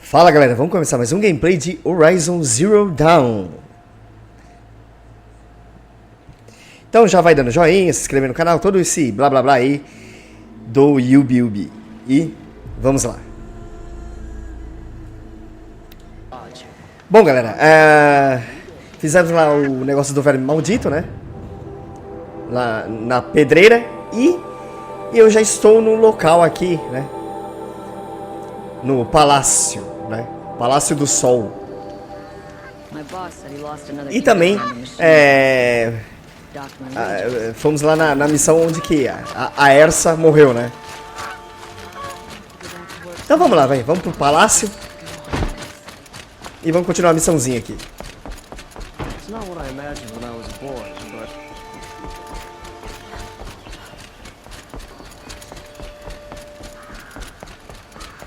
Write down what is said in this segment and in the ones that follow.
Fala galera, vamos começar mais um gameplay de Horizon Zero Dawn. Então já vai dando joinha, se inscrever no canal, todo esse blá blá blá aí do Yubi. E vamos lá. Bom galera, fizemos lá o negócio do verme maldito, né? Lá na pedreira e eu já estou no local aqui, né? No palácio, né? Palácio do Sol. E também fomos lá na missão onde que a Ersa morreu, né? Então vamos lá, vamos pro palácio e vamos continuar a missãozinha aqui.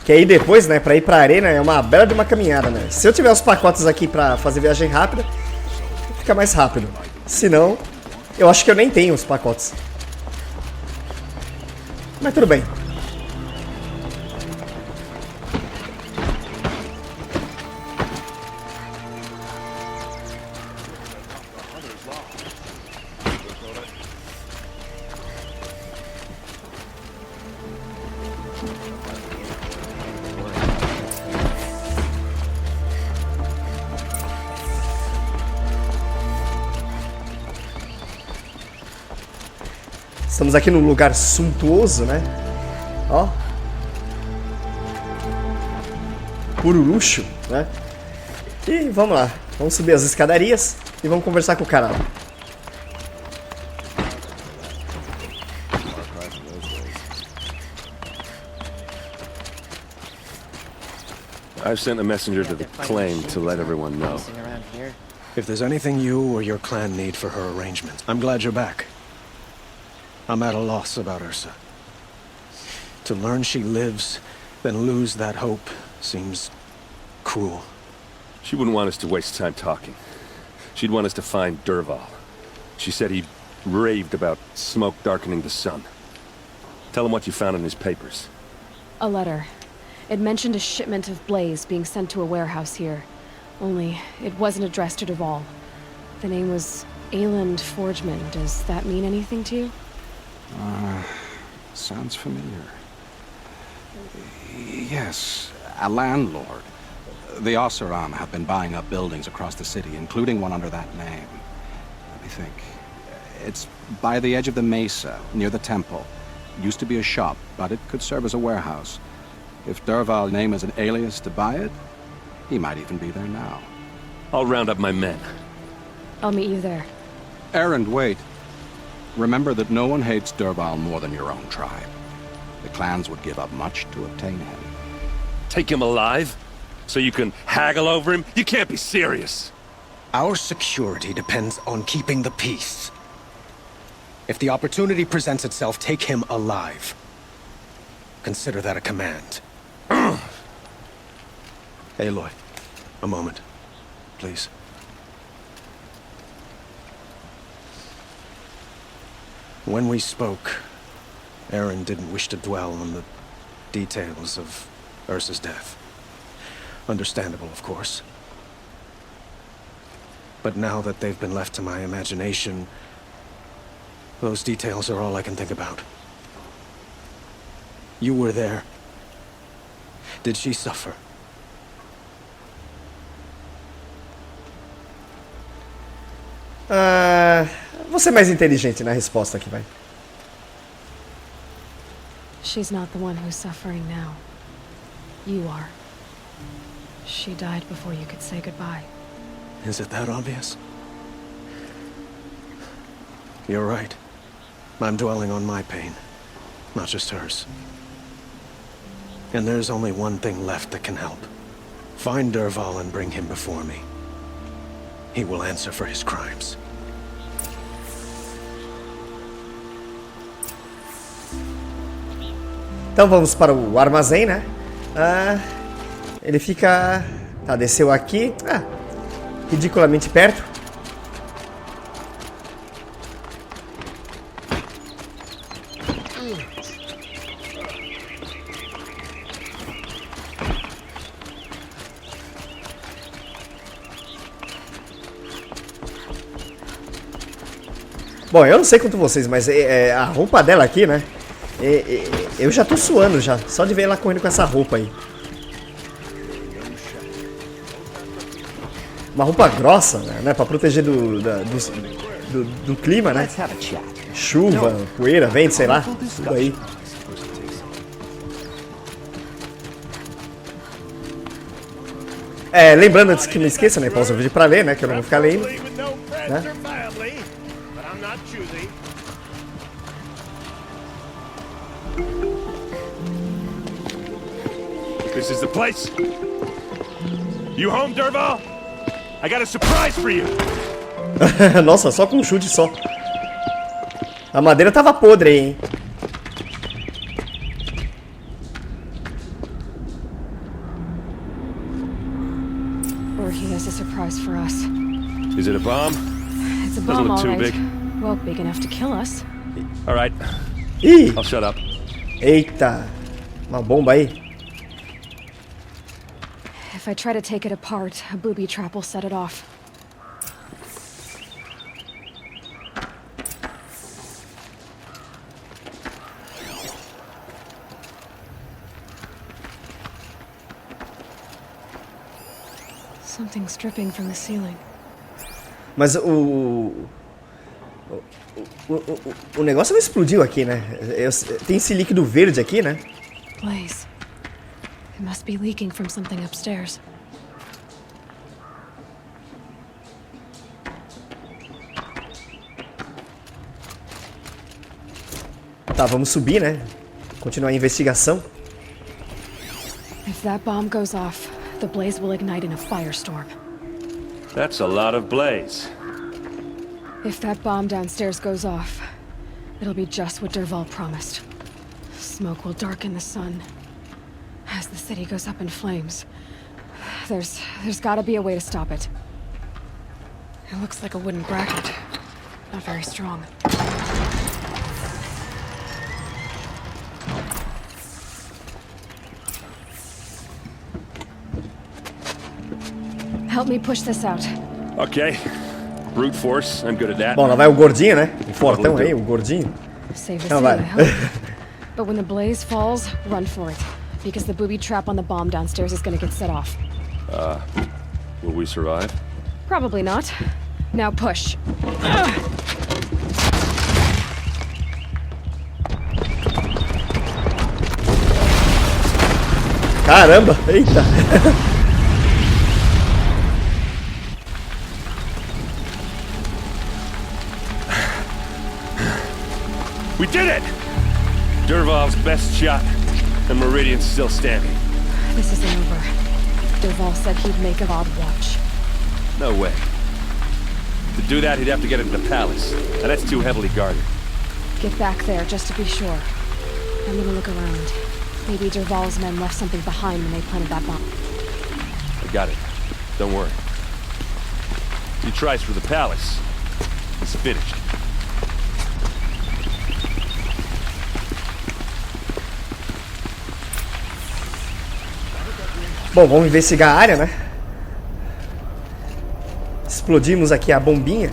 Que aí depois, né, pra ir pra arena é uma bela de uma caminhada, né? Se eu tiver os pacotes aqui pra fazer viagem rápida, fica mais rápido. Se não, eu acho que eu nem tenho os pacotes. Mas tudo bem. Estamos aqui num lugar suntuoso, né? Ó. Puro luxo, né? E vamos lá. Vamos subir as escadarias e vamos conversar com o cara lá. I've sent a messenger to the claim to let everyone know. If there's anything you or your clan need for her arrangement, I'm glad you're back. I'm at a loss about Ursa. To learn she lives, then lose that hope, seems cruel. She wouldn't want us to waste time talking. She'd want us to find Dervahl. She said he raved about smoke darkening the sun. Tell him what you found in his papers. A letter. It mentioned a shipment of blaze being sent to a warehouse here. Only, it wasn't addressed to Dervahl. The name was Ayland Forgeman. Does that mean anything to you? Sounds familiar. Yes, a landlord. The Oseram have been buying up buildings across the city, including one under that name. Let me think. It's by the edge of the mesa, near the temple. Used to be a shop, but it could serve as a warehouse. If Dervahl's name is an alias to buy it, he might even be there now. I'll round up my men. I'll meet you there. Errand, wait. Remember that no one hates Dervahl more than your own tribe. The clans would give up much to obtain him. Take him alive? So you can haggle over him? You can't be serious! Our security depends on keeping the peace. If the opportunity presents itself, take him alive. Consider that a command. Aloy, a moment, please. When we spoke, Aaron didn't wish to dwell on the details of Ursa's death. Understandable, of course. But now that they've been left to my imagination, those details are all I can think about. You were there. Did she suffer? Vou ser mais inteligente na resposta aqui, vai. She's not the one who's suffering now. You are. She died before you could say goodbye. Is it that obvious? You're right. I'm dwelling on my pain, not just hers. And there's only one thing left that can help. Find Dervahl and bring him before me. He will answer for his crimes. Então vamos para o armazém, né? Ele fica... Tá, desceu aqui. Ridiculamente perto. Bom, eu não sei quanto vocês, mas a roupa dela aqui, né? Eu já tô suando já, só de ver ela correndo com essa roupa aí. Uma roupa grossa, né? Pra proteger do clima, né? Chuva, poeira, vento, sei lá. Tudo aí. Lembrando antes que me esqueça, né? Pausa o vídeo pra ler, né? Que eu não vou ficar lendo. Né? This is the place. You home, Dervahl? I got a surprise for you. Nossa, só com um chute só. A madeira tava podre aí, hein? Or he has a surprise for us. Is it a bomb? It's a Doesn't bomb, look all too right. big. Well, big enough to kill us. All right, Ih! I'll shut up. Eita! Uma bomba aí. If I try to take it apart, a booby trap will set it off. Something's dripping from the ceiling. Mas o negócio não explodiu aqui, né? Tem esse líquido verde aqui, né? Blaze. It must be leaking from something upstairs. Tá, vamos subir, né? Continuar a investigação. If that bomb goes off, the blaze will ignite in a firestorm. That's a lot of blaze. If that bomb downstairs goes off, it'll be just what Dervahl promised. Smoke will darken the sun. As the city goes up in flames, there's gotta be a way to stop it. It looks like a wooden bracket. Not very strong. Help me push this out. Okay. Brute force, I'm good at that. Bom, lá vai o gordinho, né? O fortão aí, o gordinho. Save the Não, city, vai. I hope. But when the blaze falls, run for it. Because the booby trap on the bomb downstairs is gonna get set off. Will we survive? Probably not. Now push. Caramba! Eita! We did it! Dervahl's best shot, and Meridian's still standing. This isn't over. Dervahl said he'd make a odd watch. No way. To do that, he'd have to get into the palace, and that's too heavily guarded. Get back there, just to be sure. I'm gonna look around. Maybe Dervahl's men left something behind when they planted that bomb. I got it. Don't worry. If he tries for the palace, he's finished. Bom, vamos investigar a área, né? Explodimos aqui a bombinha.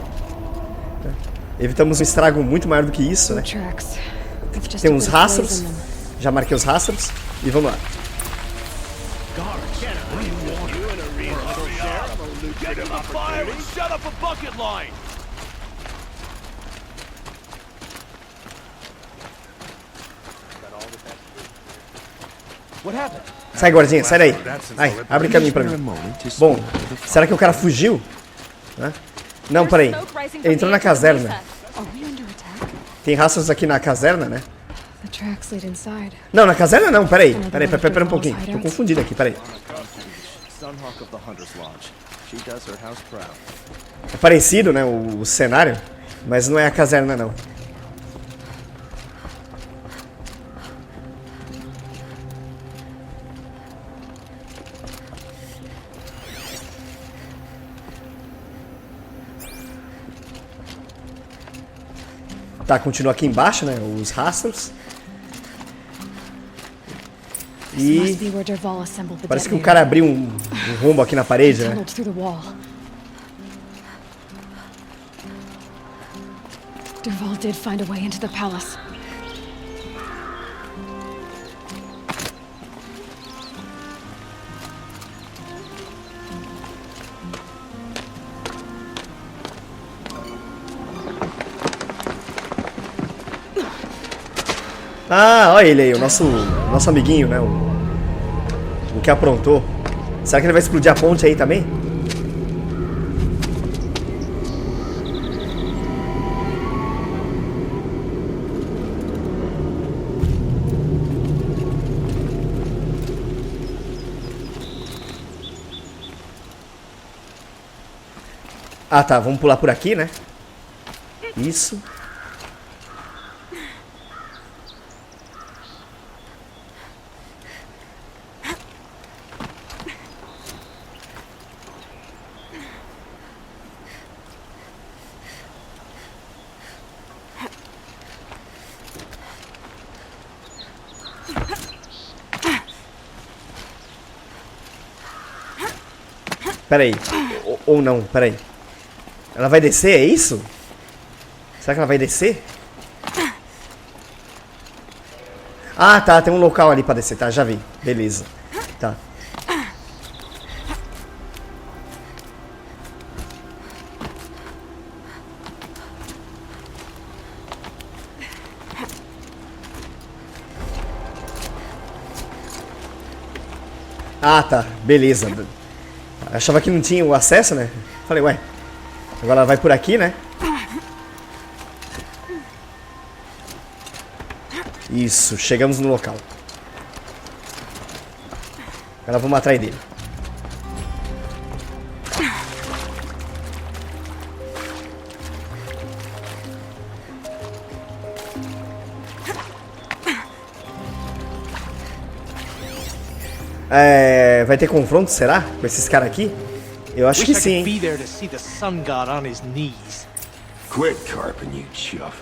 Evitamos um estrago muito maior do que isso, né? Tracks. With just Tem a uns bit of blaze rastros. in them. Já marquei os rastros. E vamos lá. Sai, guardinha, sai daí. Ai, abre caminho pra mim. Bom, será que o cara fugiu? Hã? Não, peraí. Ele entrou na caserna. Are we under attack? Tem rastros aqui na caserna, né? The tracks lead inside. Não, na caserna não, peraí. Peraí um pouquinho. Tô confundido aqui, peraí. É parecido, né, o cenário, mas não é a caserna, não. Tá, continua aqui embaixo, né, os rastros. This must E be where Dervahl assembled the parece que o detonator. cara abriu um rombo aqui na parede, né? Tunneled through the wall. Dervahl did find a way into the palace. Ah, olha ele aí, o nosso amiguinho, né? O que aprontou. Será que ele vai explodir a ponte aí também? Ah, tá. Vamos pular por aqui, né? Isso. Peraí. Ou não, peraí. Ela vai descer, é isso? Será que ela vai descer? Ah, tá, tem um local ali pra descer, tá, já vi. Beleza. Tá. Ah, tá, beleza. Achava que não tinha o acesso, né? Falei, ué, agora ela vai por aqui, né? Isso, chegamos no local. Agora vamos atrás dele. Vai ter confronto, será? Com esses caras aqui? Eu acho que sim, hein? Quit carping, you chuff.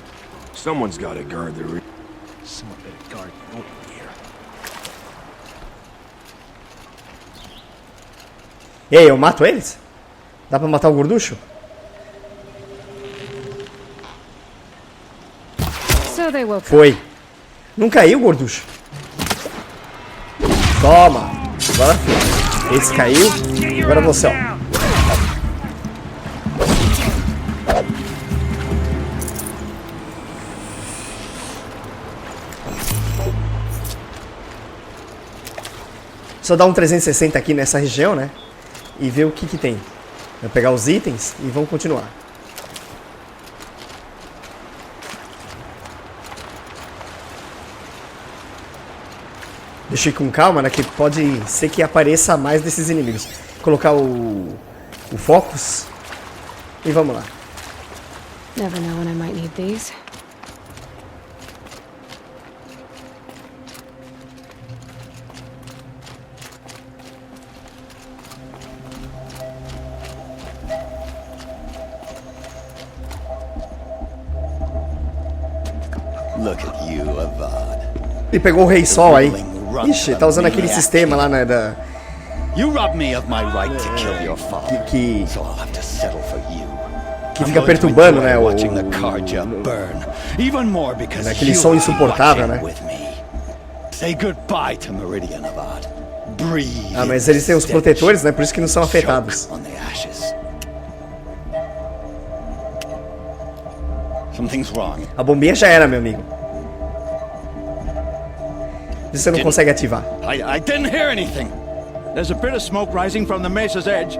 Someone's gotta guard the Someone better guard you over here. E aí, eu mato eles? Dá pra matar o gorducho? Foi. Não caiu, gorducho? Toma. Agora foi. Esse caiu. Agora você, ó. Só dar um 360 aqui nessa região, né? E ver o que que tem. Vou pegar os itens e vamos continuar. Deixa eu ir com calma, né? Que pode ser que apareça mais desses inimigos. Colocar o focus. E vamos lá. Never know when I might need these. Look at you, Avad. E pegou o Rei Sol aí. Ixi, tá usando aquele sistema lá, né, da... You robbed me of my right to kill your father. Que So I'll have to settle for you. Que fica perturbando, né, watching the Karja burn. Even more because aquele som insuportável, né? Say goodbye to Meridian, Avad. Breathe. Ah, mas eles têm os protetores, né, por isso que não são afetados. On the ashes. Something's wrong. A bombinha já era, meu amigo. Você não consegue ativar. I didn't hear anything. There's a bit of smoke rising from the mesa's edge.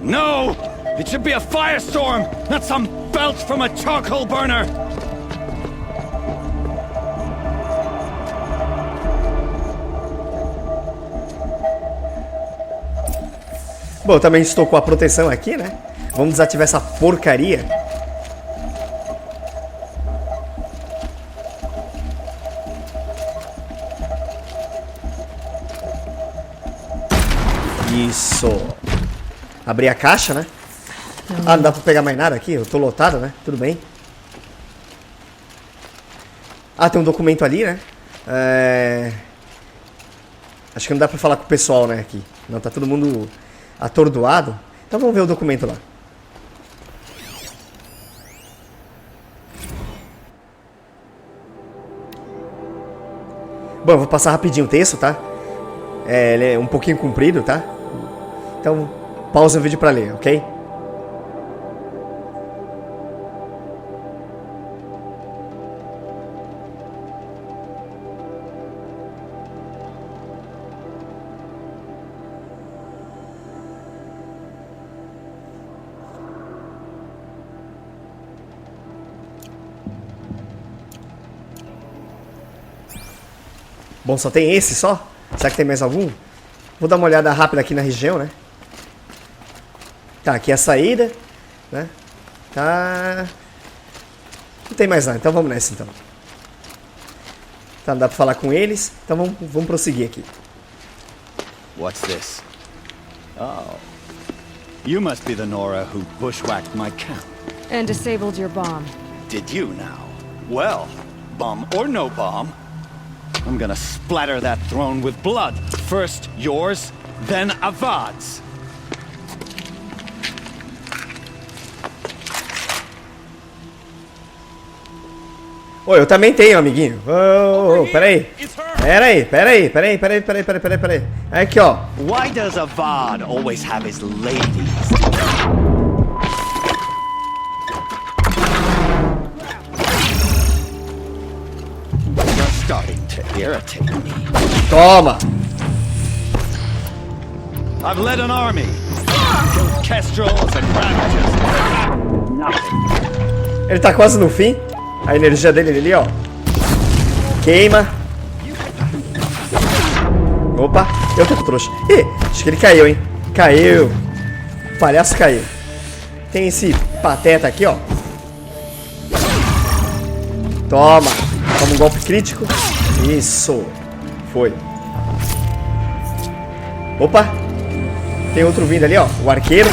No! It should be a firestorm, not some belch from a charcoal burner! Bom, eu também estou com a proteção aqui, né? Vamos desativar essa porcaria. Isso. Abrir a caixa, né? Ah, não dá pra pegar mais nada aqui? Eu tô lotado, né? Tudo bem. Ah, tem um documento ali, né? Acho que não dá pra falar com o pessoal, né? Aqui. Não, tá todo mundo atordoado. Então vamos ver o documento lá. Bom, eu vou passar rapidinho o texto, tá? Ele é um pouquinho comprido, tá? Então, pausa o vídeo pra ler, ok? Bom, só tem esse só? Será que tem mais algum? Vou dar uma olhada rápida aqui na região, né? Tá, aqui é a saída, né? Tá... Não tem mais nada, então vamos nessa, então. Tá, não dá pra falar com eles, então vamos prosseguir aqui. What's this? Oh. You must be the Nora who bushwhacked my camp. And disabled your bomb. Did you now? Well, bomb or no bomb, I'm gonna splatter that throne with blood. First yours, then Avad's. Ô, eu também tenho, amiguinho. Ô, peraí. Peraí. Aqui, ó. Why does Avad always have his ladies? You're starting to irritate me. Toma. I've led an army. Killed kestrels and ravages. Nothing. Ele tá quase no fim. A energia dele ali, ó. Queima. Opa, eu tô com trouxa. Ih, acho que ele caiu, hein? Caiu. O palhaço caiu. Tem esse pateta aqui, ó. Toma. Toma um golpe crítico. Isso. Foi. Opa. Tem outro vindo ali, ó. O arqueiro.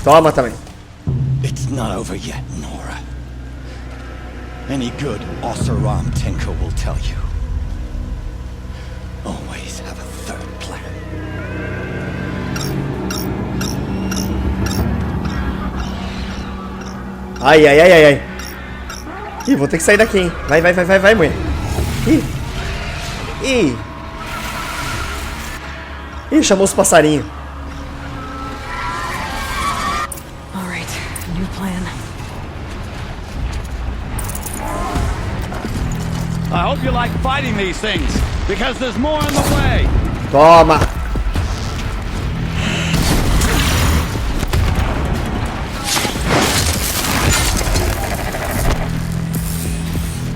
Toma também. It's not over yet, Nora. Any good Oseram tinker will tell you. Always have a third plan. Ai. Ih, vou ter que sair daqui, hein. Vai, mulher. Ih, chamou os passarinhos. I hope you like fighting these things, because there's more on the way. Toma.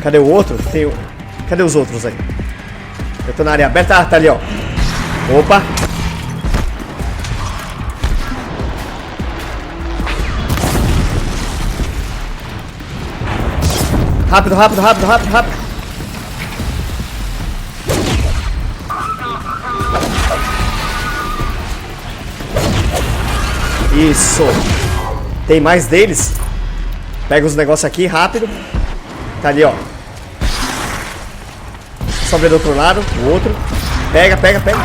Cadê o outro? Cadê os outros aí? Eu tô na área aberta. Ah, tá ali, ó. Opa. Rápido. Isso. Tem mais deles. Pega os negócios aqui, rápido. Tá ali, ó. Só ver do outro lado, o outro. Pega, rápido.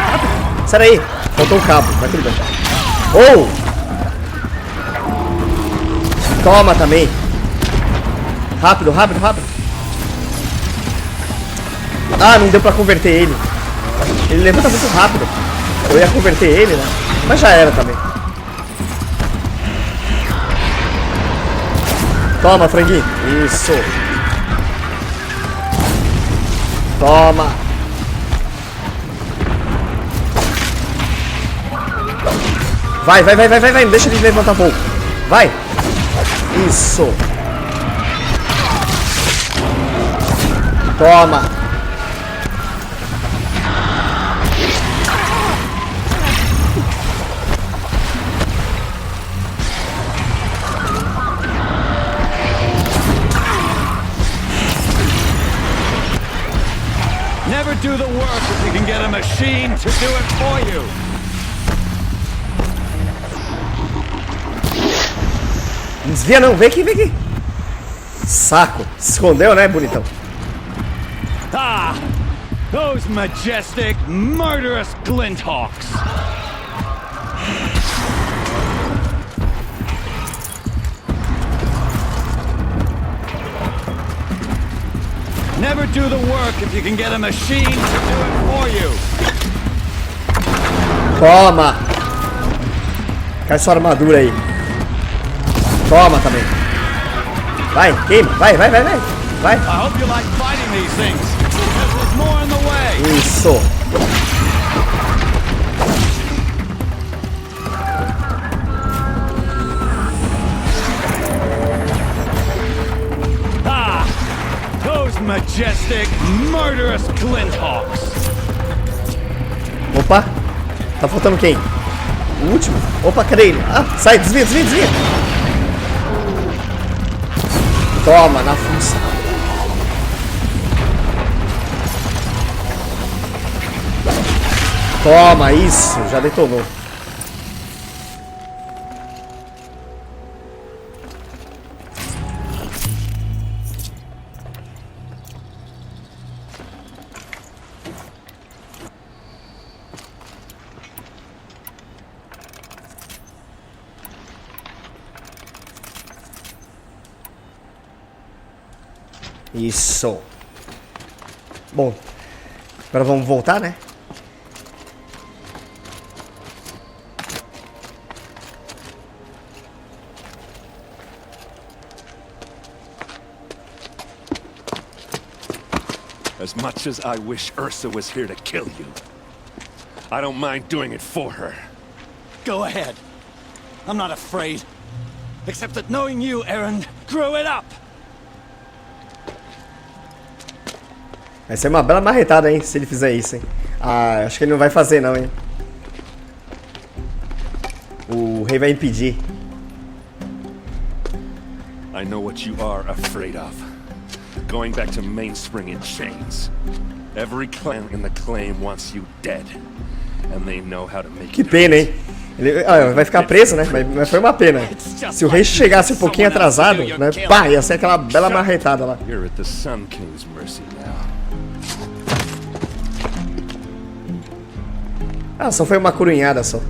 Sai daí. Faltou um cabo, mas tudo bem. Oh! Toma também. Rápido. Ah, não deu pra converter ele. Ele levanta muito rápido. Eu ia converter ele, né? Mas já era também. Toma, franguinho. Isso. Toma. Vai. Não deixa ele levantar voo. Vai. Isso. Toma. Never do the work if you can get a machine to do it for you. Não desvia não, vem aqui. Saco. Se escondeu, né, bonitão? Ah! Those majestic, murderous glinthawks! Never do the work if you can get a machine to do it for you. Toma! Cai sua armadura aí. Toma também. Vai, queima. Vai. Vai. I hope you like fighting these things, because there's more in the way. Isso. Ah! Those majestic, murderous Glinthawks. Opa. Tá faltando quem? O último. Opa, cadê ele? Ah, sai, desvia. Toma, na fuça. Toma, isso. Já detonou. Isso. Bom, agora vamos voltar, né? As much as I wish Ursa was here to kill you, I don't mind doing it for her. Go ahead. I'm not afraid. Except that knowing you, Aaron, grew it up. Vai ser uma bela marretada, hein, se ele fizer isso, hein. Ah, acho que ele não vai fazer, não, hein. O rei vai impedir. I know what you are afraid of. Going back to Mainspring in chains. Every clan in the claim wants you dead. And they know how to make Que pena, hein. Ele vai ficar preso, né, mas foi uma pena. Se o rei chegasse um pouquinho atrasado, né, pá, ia ser aquela bela marretada lá. You're at the Sun King's mercy now. Ah, só foi uma corunhada só.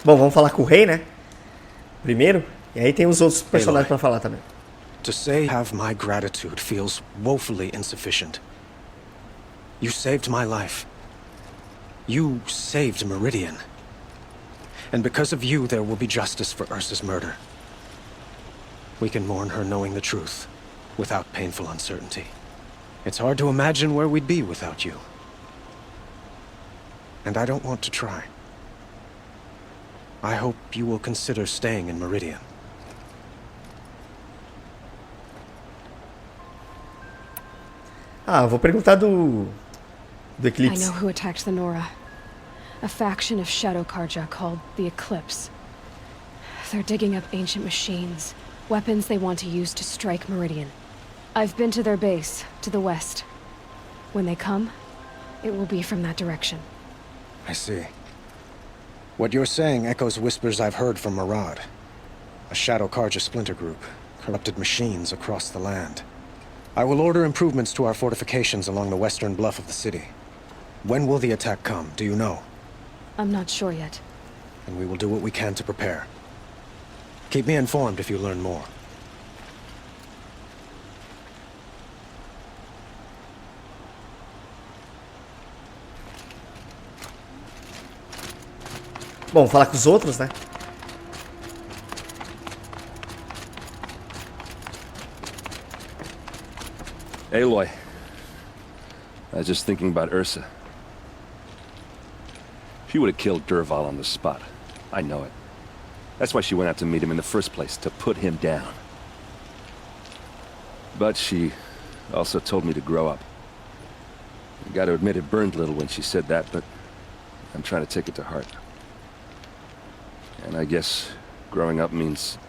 Bom, vamos falar com o rei, né? Primeiro. E aí tem os outros personagens pra falar também. To say have my gratitude feels woefully insufficient. You saved my life. You saved Meridian. And because of you, there will be justice for Ursa's murder. We can mourn her knowing the truth, without painful uncertainty. It's hard to imagine where we'd be without you. And I don't want to try. I hope you will consider staying in Meridian. Ah, vou perguntar do I Eclipse. know who attacked the Nora. A faction of Shadow Karja called the Eclipse. They're digging up ancient machines, weapons they want to use to strike Meridian. I've been to their base, to the west. When they come, it will be from that direction. I see. What you're saying echoes whispers I've heard from Murad. A Shadow Karja splinter group, corrupted machines across the land. I will order improvements to our fortifications along the western bluff of the city. When will the attack come, do you know? I'm not sure yet. And we will do what we can to prepare. Keep me informed if you learn more. Bom, falar com os outros, né? Aloy, I was just thinking about Ursa. She would have killed Dervahl on the spot. I know it. That's why she went out to meet him in the first place, to put him down. But she also told me to grow up. I gotta admit it burned a little when she said that, but I'm trying to take it to heart. And I guess growing up means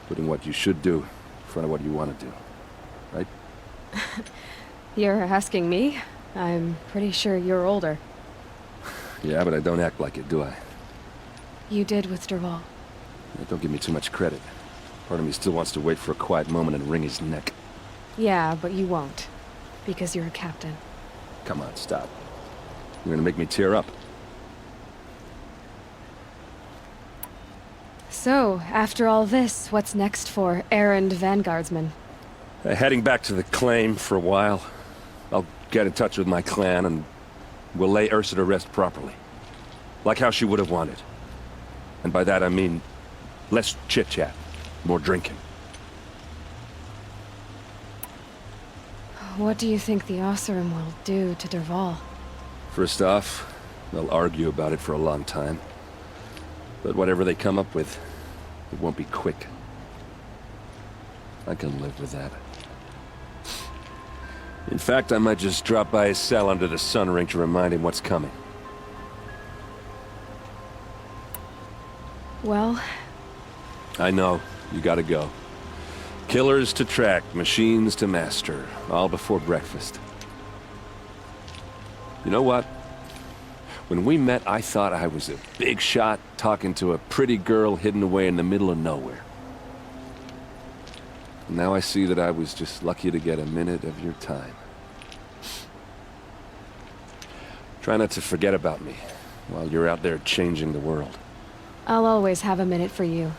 putting what you should do in front of what you want to do, right? You're asking me? I'm pretty sure you're older. Yeah, but I don't act like it, do I? You did with Derval. Don't give me too much credit. Part of me still wants to wait for a quiet moment and wring his neck. Yeah, but you won't. Because you're a captain. Come on, stop. You're gonna make me tear up. So, after all this, what's next for errand vanguardsman? Heading back to the claim for a while. I'll get in touch with my clan and we'll lay Ursa to rest properly. Like how she would have wanted. And by that I mean less chit-chat, more drinking. What do you think the Oseram will do to Derval? First off, they'll argue about it for a long time. But whatever they come up with, it won't be quick. I can live with that. In fact, I might just drop by his cell under the sun ring to remind him what's coming. Well... I know, you gotta go. Killers to track, machines to master, all before breakfast. You know what? When we met, I thought I was a big shot talking to a pretty girl hidden away in the middle of nowhere. Now I see that I was just lucky to get a minute of your time. Try not to forget about me while you're out there changing the world. I'll always have a minute for you.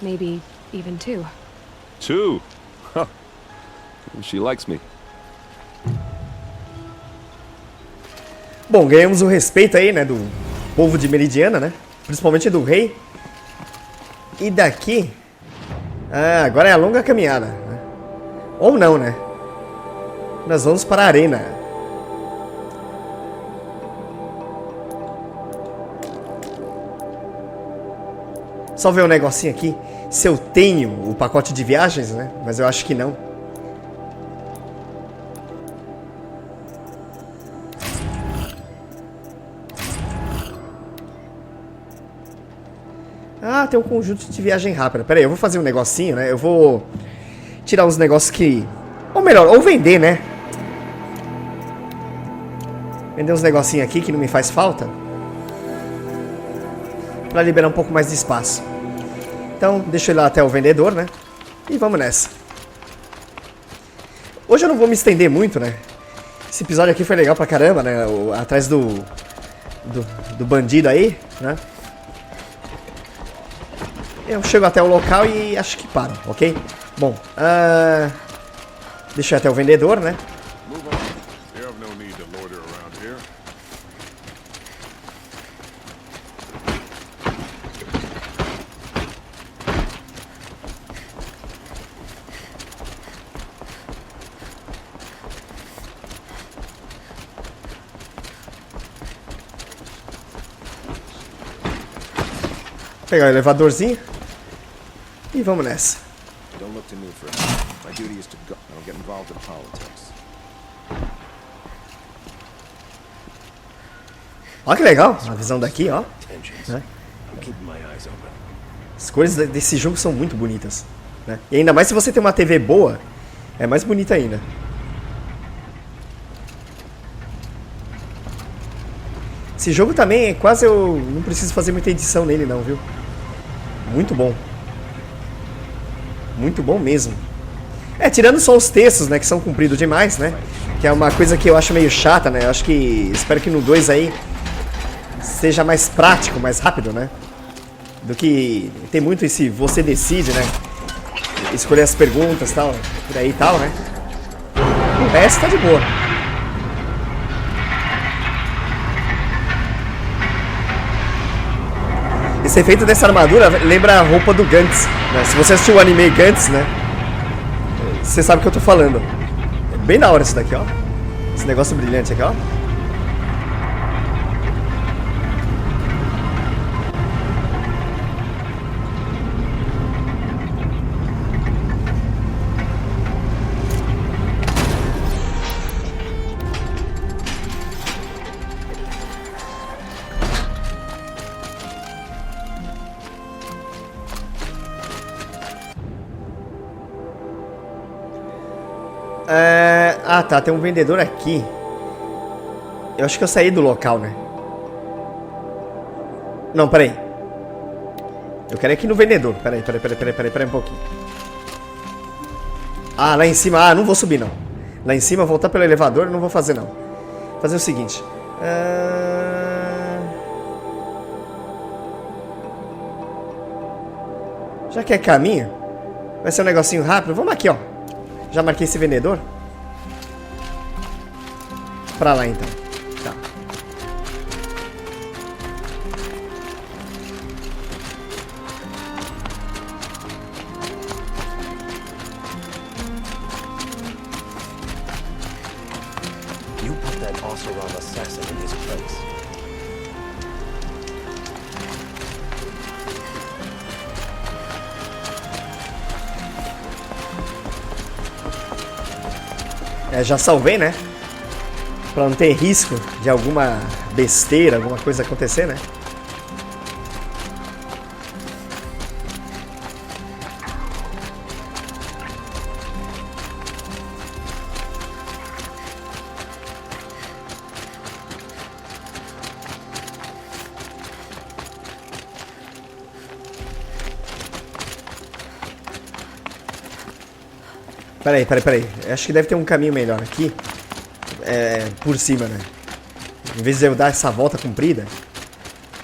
Maybe even 2. 2? Huh. She likes me. Bom, ganhamos o respeito aí, né, do povo de Meridiana, né? Principalmente do rei. E daqui... Ah, agora é a longa caminhada, né? Ou não, né? Nós vamos para a arena. Só ver um negocinho aqui. Se eu tenho o pacote de viagens, né? Mas eu acho que não. Ah, tem um conjunto de viagem rápida. Pera aí, eu vou fazer um negocinho, né? Eu vou tirar uns negócios que... Ou melhor, ou vender, né? Vender uns negocinhos aqui que não me faz falta. Pra liberar um pouco mais de espaço. Então, deixa eu ir lá até o vendedor, né? E vamos nessa. Hoje eu não vou me estender muito, né? Esse episódio aqui foi legal pra caramba, né? Atrás do bandido aí, né? Eu chego até o local e acho que paro, ok? Bom, deixa eu ir até o vendedor, né? Pegar o elevadorzinho. E vamos nessa. Don't look to me for help. My duty is to go. I don't get involved in politics. Olha que legal a visão daqui, ó. Né? As cores desse jogo são muito bonitas, né? E ainda mais se você tem uma TV boa, é mais bonita ainda. Esse jogo também é quase... Eu não preciso fazer muita edição nele não, viu? Muito bom. Muito bom mesmo. Tirando só os textos, né, que são compridos demais, né? Que é uma coisa que eu acho meio chata, né? Eu acho que... Espero que no 2 aí seja mais prático, mais rápido, né? Do que... Tem muito esse você decide, né? Escolher as perguntas e tal, por aí e tal, né? O resto tá de boa. Esse efeito dessa armadura lembra a roupa do Gantz, né? Se você assistiu o anime Gantz, né? Você sabe o que eu tô falando. É bem da hora isso daqui, ó. Esse negócio brilhante aqui, ó. Ah, tá, tem um vendedor aqui. Eu acho que eu saí do local, né? Não, peraí. Eu quero ir aqui no vendedor. Peraí um pouquinho. Ah, lá em cima. Ah, não vou subir, não. Lá em cima, voltar pelo elevador, eu não vou fazer, não. Vou fazer o seguinte. Já que é caminho, vai ser um negocinho rápido. Vamos aqui, ó. Já marquei esse vendedor. Pra lá, então. Tá. You put that Oseram assassin in his place. Já salvei, né? Pra não ter risco de alguma besteira, alguma coisa acontecer, né? Peraí. Acho que deve ter um caminho melhor aqui. Por cima, né? Em vez de eu dar essa volta comprida,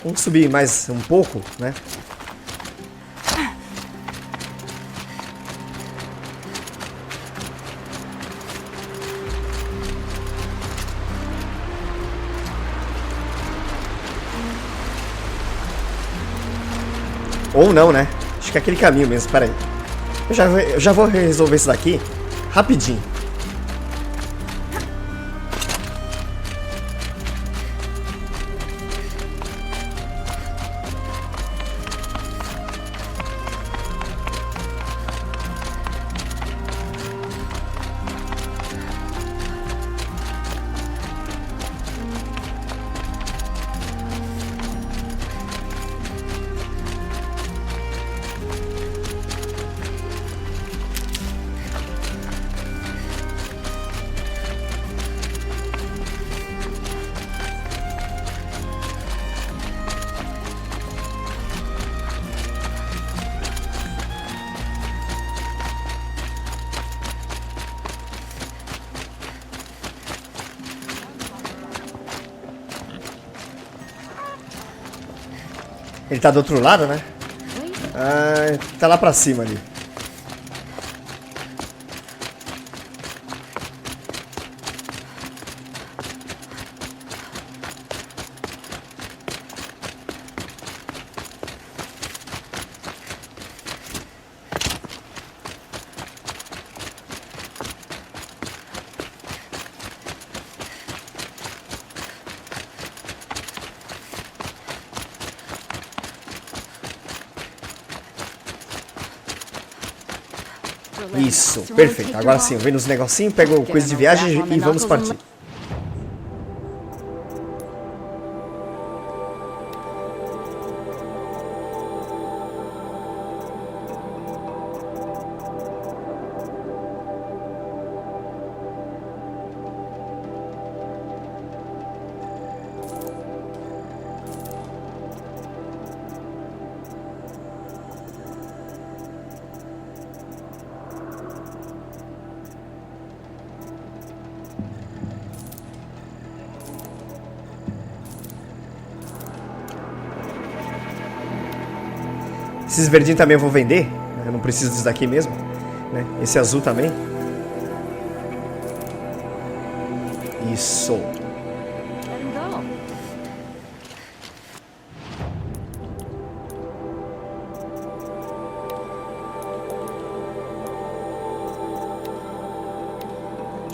vamos subir mais um pouco, né? Ou não, né? Acho que é aquele caminho mesmo, peraí. Eu já vou resolver isso daqui rapidinho. Ele tá do outro lado, né? Ah, tá lá pra cima ali. Isso, perfeito. Agora sim, vem nos negocinhos, pego coisa de viagem e vamos partir. Esses verdinhos também eu vou vender. Eu não preciso disso daqui mesmo, né? Esse azul também. Isso.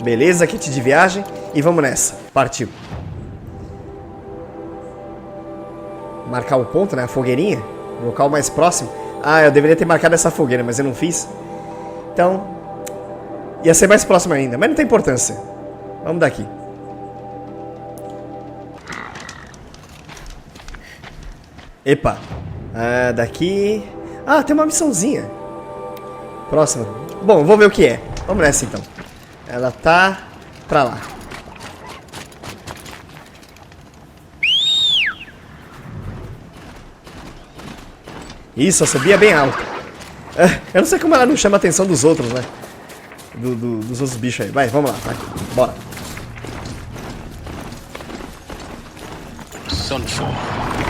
Beleza, kit de viagem. E vamos nessa. Partiu. Marcar o ponto, né? A fogueirinha. O local mais próximo. Ah, eu deveria ter marcado essa fogueira, mas eu não fiz. Então, ia ser mais próximo ainda, mas não tem importância. Vamos daqui. Epa. Daqui... Ah, tem uma missãozinha. Próxima. Bom, vou ver o que é. Vamos nessa então. Ela tá pra lá. Isso, eu subia bem alto. Eu não sei como ela não chama a atenção dos outros, né? Dos outros bichos aí. Vai, vamos lá. Vai. Bora.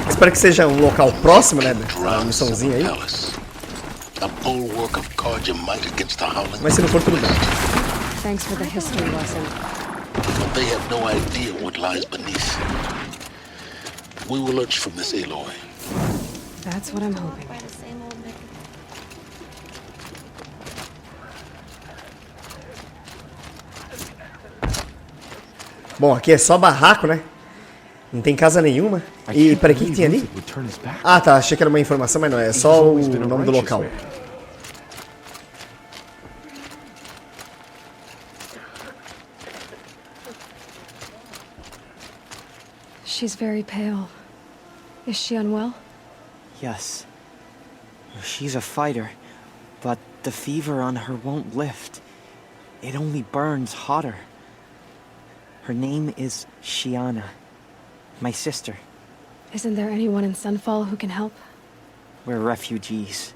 Espero que seja um local próximo, né? A missãozinha aí. Mas se não for, tudo bem. Thanks for the history lesson. They have no idea what lies beneath. We will lurch from this Aloy. That's what I'm hoping. Bom, aqui é só barraco, né? Não tem casa nenhuma. E peraí, o que tinha ali? Ah, tá. Achei que era uma informação, mas não. É só o nome do local. She's very pale. Is she unwell? Yes. She's a fighter, but the fever on her won't lift. It only burns hotter. Her name is Shiana, my sister. Isn't there anyone in Sunfall who can help? We're refugees.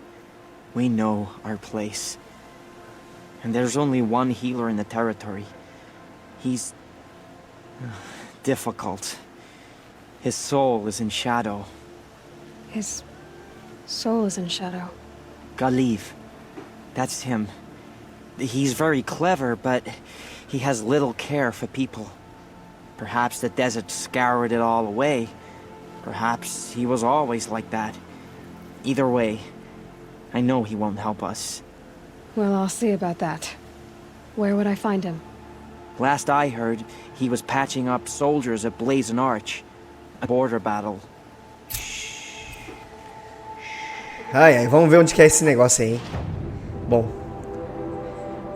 We know our place. And there's only one healer in the territory. He's difficult. His soul is in shadow. His soul is in shadow. Galiv. That's him. He's very clever, but he has little care for people. Perhaps the desert scoured it all away. Perhaps he was always like that. Either way, I know he won't help us. Well, I'll see about that. Where would I find him? Last I heard, he was patching up soldiers at Blazon Arch. A border battle. Ai, vamos ver onde que é esse negócio aí, hein? Bom,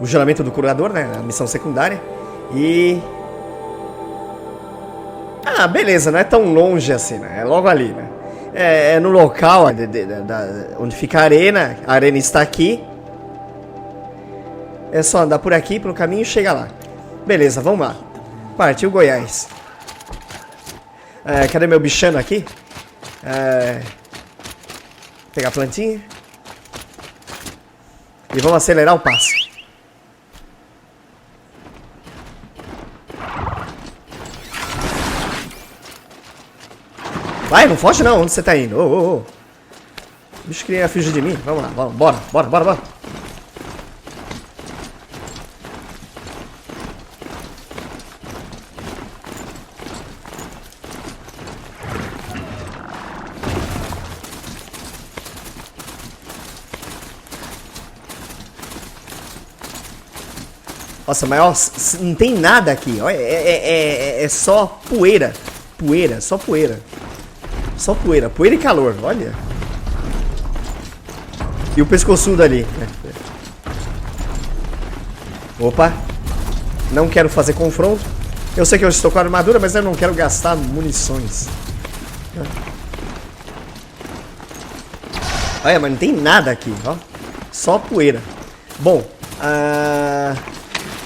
o juramento do curador, né? A missão secundária. E... ah, beleza, não é tão longe assim, né? É logo ali, né? É no local onde fica a arena. A arena está aqui. É só andar por aqui, pelo caminho e chega lá. Beleza, vamos lá. Partiu Goiás. Cadê meu bichano aqui? Pegar a plantinha. E vamos acelerar o passo. Vai, não foge não. Onde você tá indo? O bicho queria fugir de mim. Vamos lá, vamos. Bora. Nossa, mas ó, não tem nada aqui. Ó, é só poeira. Só poeira. Só poeira. Poeira e calor, olha. E o pescoçudo ali. Opa. Não quero fazer confronto. Eu sei que eu estou com a armadura, mas eu não quero gastar munições. Olha, mas não tem nada aqui, ó. Só poeira. Bom,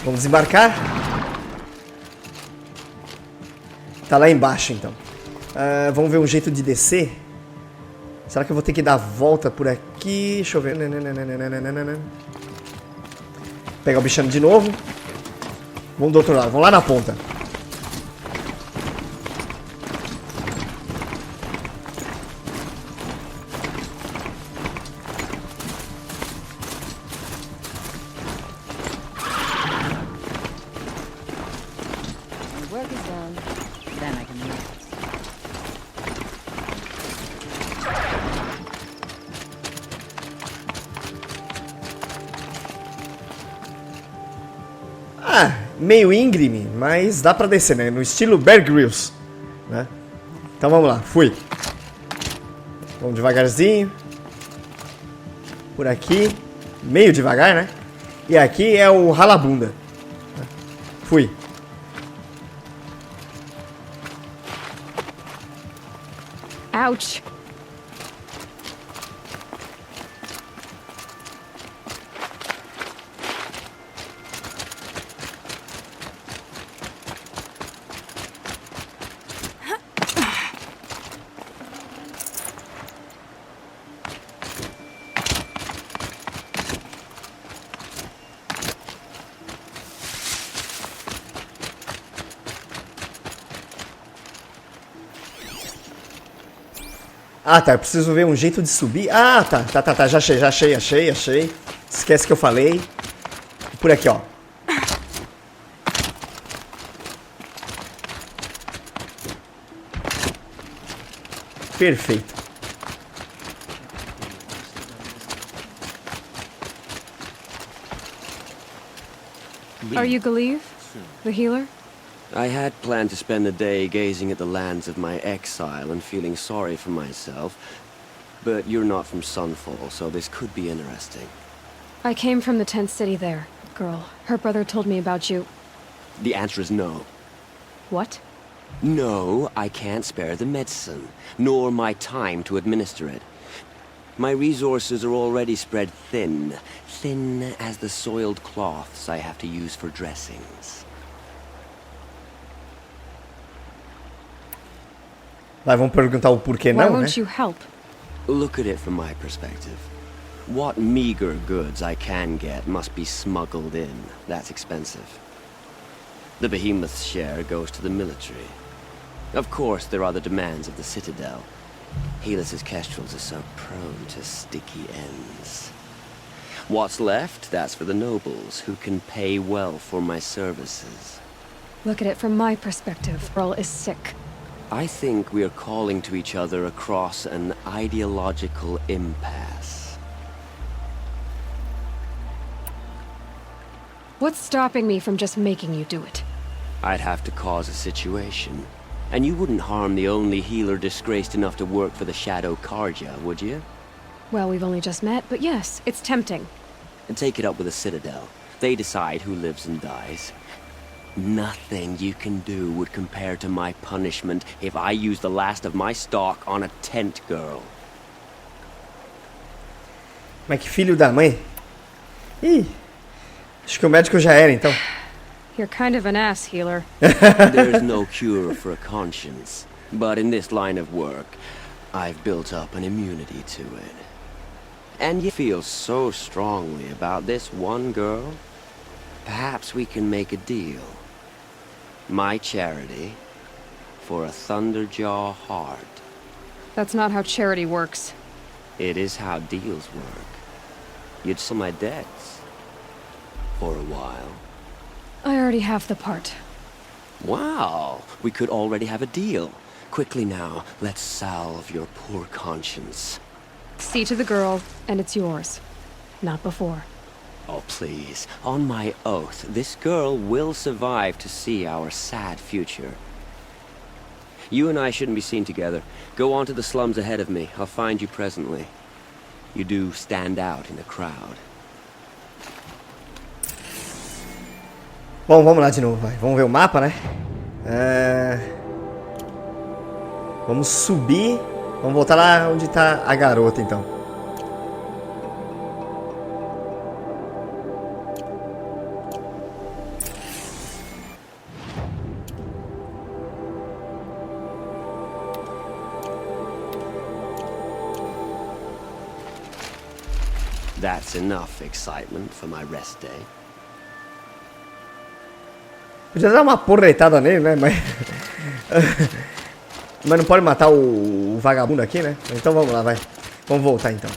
vamos desembarcar. Tá lá embaixo, então. Vamos ver um jeito de descer. Será que eu vou ter que dar a volta por aqui? Deixa eu ver. Pegar o bichano de novo. Vamos do outro lado. Vamos lá na ponta. Meio íngreme, mas dá pra descer, né? No estilo Bear Grylls, né? Então vamos lá, fui. Vamos devagarzinho. Por aqui. Meio devagar, né? E aqui é o ralabunda. Fui. Ouch. Ah, tá. Eu preciso ver um jeito de subir. Ah, tá. Já achei. Esquece que eu falei. Por aqui, ó. Perfeito. Are you Galeev? The healer? I had planned to spend the day gazing at the lands of my exile and feeling sorry for myself, but you're not from Sunfall, so this could be interesting. I came from the tent city there. Girl, her brother told me about you. The answer is no. What? No, I can't spare the medicine, nor my time to administer it. My resources are already spread thin as the soiled cloths I have to use for dressings. Vai, vamos perguntar o porquê Why não, won't né? you help? Look at it from my perspective. What meager goods I can get must be smuggled in. That's expensive. The behemoth's share goes to the military. Of course, there are the demands of the Citadel. Helis's kestrels are so prone to sticky ends. What's left, that's for the nobles, who can pay well for my services. Look at it from my perspective. Earl is sick. I think we are calling to each other across an ideological impasse. What's stopping me from just making you do it? I'd have to cause a situation. And you wouldn't harm the only healer disgraced enough to work for the Shadow Karja, would you? Well, we've only just met, but yes, it's tempting. And take it up with the Citadel. They decide who lives and dies. Nothing you can do would compare to my punishment if I use the last of my stock on a tent girl. Mas que filho da mãe. Ih, acho que o médico já era, então. You're kind of an ass, healer. There's no cure for a conscience, but in this line of work, I've built up an immunity to it. And you feel so strongly about this one girl? Perhaps we can make a deal. My charity for a Thunderjaw heart. That's not how charity works. It is how deals work. You'd sell my debts. For a while. I already have the part. Wow, we could already have a deal. Quickly now, let's salve your poor conscience. See to the girl, and it's yours. Not before. Oh, please. On my oath, this girl will survive to see our sad future. You and I shouldn't be seen together. Go on to the slums ahead of me. I'll find you presently. You do stand out in the crowd. Bom, vamos lá de novo, vai. Vamos ver o mapa, né? Vamos subir. Vamos voltar lá onde tá a garota, então. That's enough excitement for my rest day. Podia dar uma porretada nele, né? Mas... Mas não pode matar o vagabundo aqui, né? Então vamos lá, vai. Vamos voltar, então.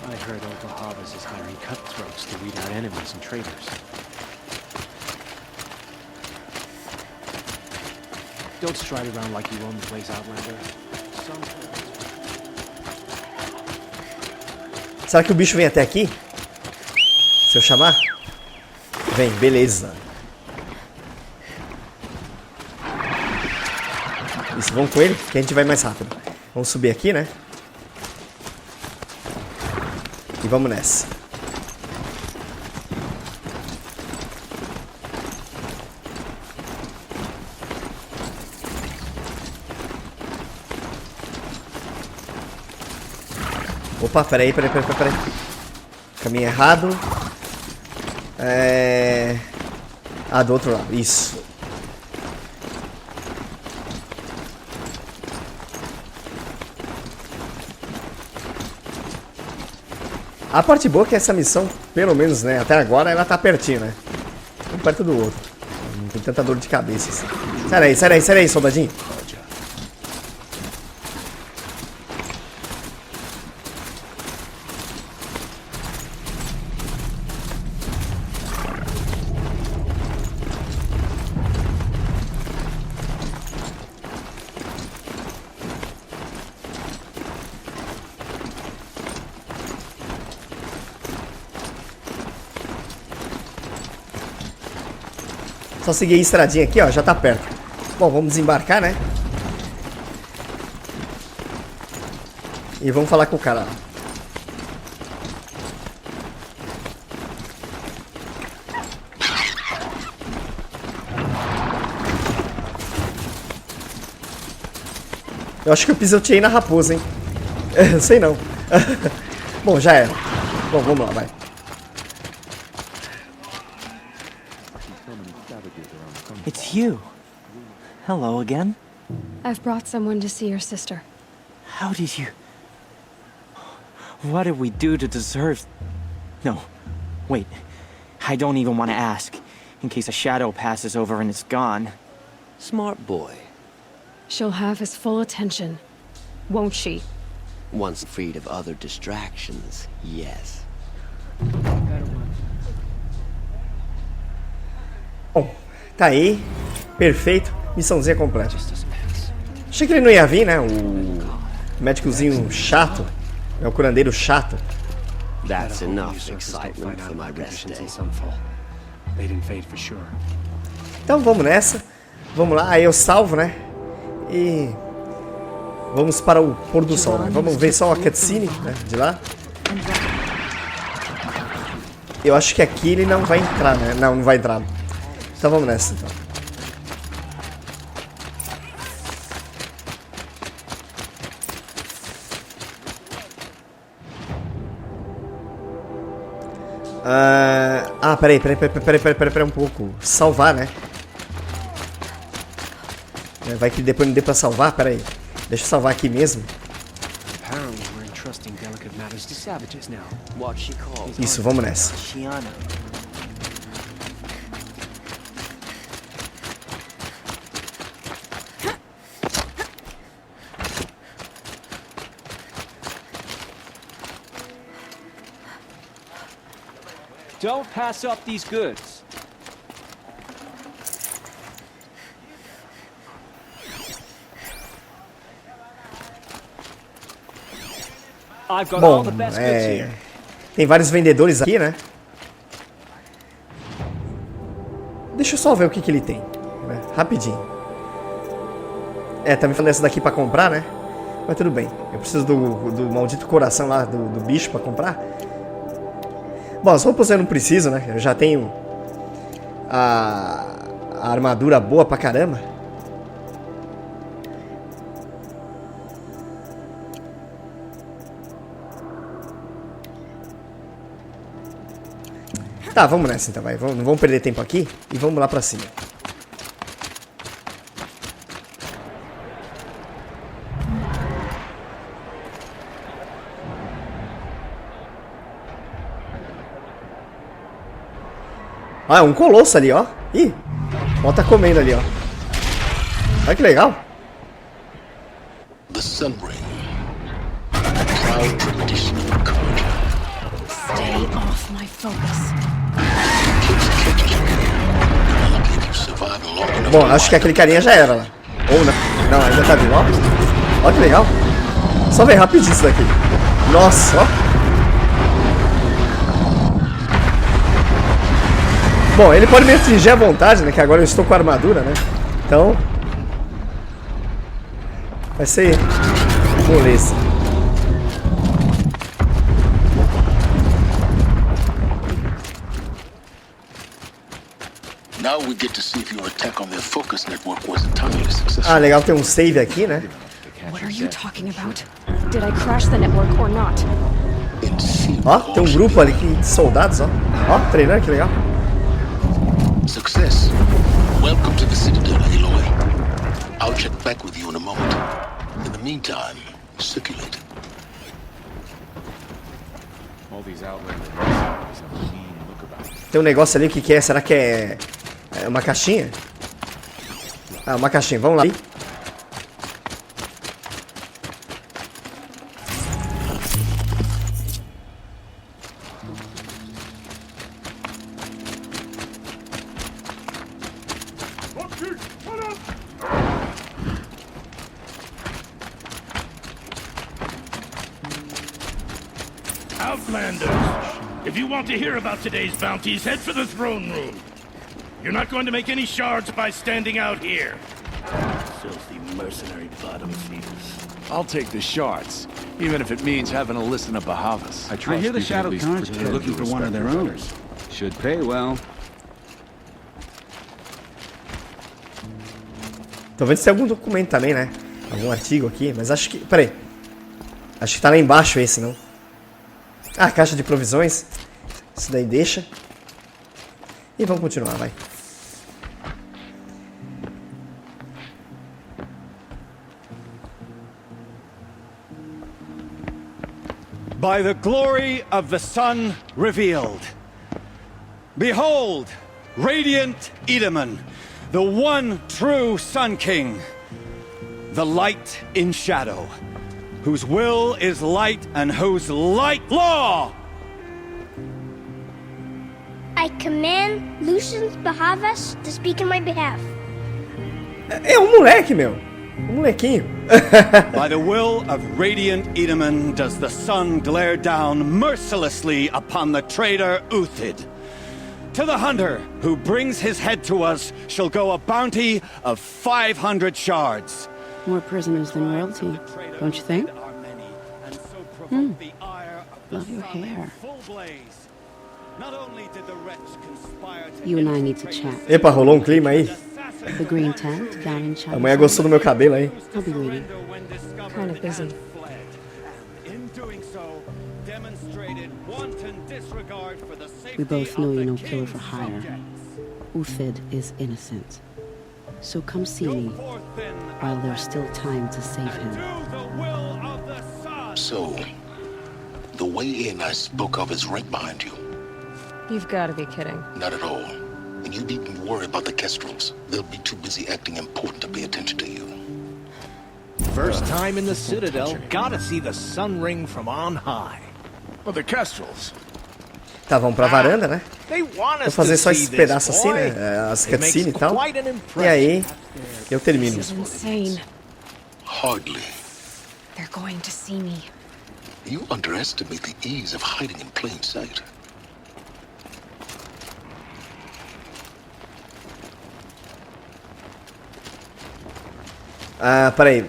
I heard Oklahobas is hiring cutthroats to weed out enemies and traitors. Don't stride around like you own the place, Outlander. Será que o bicho vem até aqui? Se eu chamar? Vem, beleza. Isso, vamos com ele, que a gente vai mais rápido. Vamos subir aqui, né? E vamos nessa. Opa, peraí. Caminho errado. Ah, do outro lado, isso. A parte boa é que essa missão, pelo menos, né, até agora, ela tá pertinho, né? Um perto do outro. Não tem tanta dor de cabeça assim. Sai daí, soldadinho. Só seguir a estradinha aqui, ó, já tá perto. Bom, vamos desembarcar, né? E vamos falar com o cara lá. Eu acho que eu pisoteei na raposa, hein? Sei não. Bom, já era. Bom, vamos lá, vai. It's you. Hello again. I've brought someone to see your sister. How did you... What did we do to deserve... No, wait. I don't even want to ask, in case a shadow passes over and it's gone. Smart boy. She'll have his full attention, won't she? Once freed of other distractions, yes. Bom, tá aí. Perfeito. Missãozinha completa. Achei que ele não ia vir, né? O médicozinho chato. É o curandeiro chato. That's enough excitement for my rest day. Então vamos nessa. Vamos lá. Aí eu salvo, né? E vamos para o pôr do sol, né? Vamos ver só a cutscene, né? De lá. Eu acho que aqui ele não vai entrar, né? Não, não vai entrar. Então vamos nessa, então. Peraí um pouco. Salvar, né? Vai que depois não dê pra salvar, peraí. Deixa eu salvar aqui mesmo. Isso, vamos nessa. Don't pass up these goods. Bom, tem vários vendedores aqui, né? Deixa eu só ver o que que ele tem, né? Rapidinho. Tá me falando dessa daqui pra comprar, né? Mas tudo bem. Eu preciso do maldito coração lá do bicho pra comprar. Bom, as roupas eu não preciso, né? Eu já tenho a armadura boa pra caramba. Tá, vamos nessa então, vai. Não vamos perder tempo aqui e vamos lá pra cima. Ah, é um colosso ali, ó. Ih, ó, tá comendo ali, ó. Olha que legal. The Sun Ring. Proud tradition of culture. Stay off my focus. Bom, acho que aquele carinha já era lá. Ou não. Não, ainda tá vivo, ó. Ó que legal. Só ver rapidinho isso daqui. Nossa, ó. Bom, ele pode me atingir à vontade, né? Que agora eu estou com a armadura, né? Então... vai ser... moleza. Now we get to see if your attack on their focus network was entirely successful. Ah, legal, tem um save aqui, né? What are you talking about? Did I crash the network or not? Ó, tem um grupo ali de soldados, ó. Ó, treinando, que legal. Success. Welcome to the Citadel, Aloy. I'll check back with you in a moment. In the meantime, circulate. All these outlander mercenaries have a mean look about them. Tem um negócio ali, o que que é? Será que é uma caixinha? Ah, uma caixinha, vamos lá. Outlanders, if you want to hear about today's bounties, head for the throne room. You're not going to make any shards by standing out here. Filthy mercenary bottom feeders. I'll take the shards, even if it means having to listen to Bahavas. I hear the Shadow Cards are looking for one of their own. Should pay well. Tô vendo se tem algum documento também, né? Algum artigo aqui, mas acho que... Pera aí. Acho que tá lá embaixo esse, não? Ah, caixa de provisões. Isso daí deixa. E vamos continuar, vai. By the glory of the sun revealed. Behold, radiant Edaman, the one true Sun King. The light in shadow, whose will is light and whose light law. I command Lucius Bahavas to speak in my behalf. É um moleque, meu. Um molequinho. By the will of radiant Edaman does the sun glare down mercilessly upon the traitor Uthid. To the hunter who brings his head to us shall go a bounty of 500 shards. More prisoners than royalty, don't you think? Love your hair. You and I need to chat. Epa, rolou clima aí. The green tent down in China. A mulher gostou do meu cabelo aí. I'll be waiting. Kind of busy. We both know you're no killer for hire. Uthid is innocent. So come see me while there's still time to save him. So, the way in I spoke of is right behind you. You've got to be kidding. Not at all. And you needn't worry about the Kestrels. They'll be too busy acting important to pay attention to you. First time in the Citadel, gotta see the sun ring from on high. Well, the Kestrels. Tá, vamos pra varanda, né? Vou fazer só esse pedaço assim, né? As cutscenes e tal. E aí, eu termino. This is insane. Hardly. They're going to see me. You underestimate the ease of hiding in plain sight. Ah, peraí.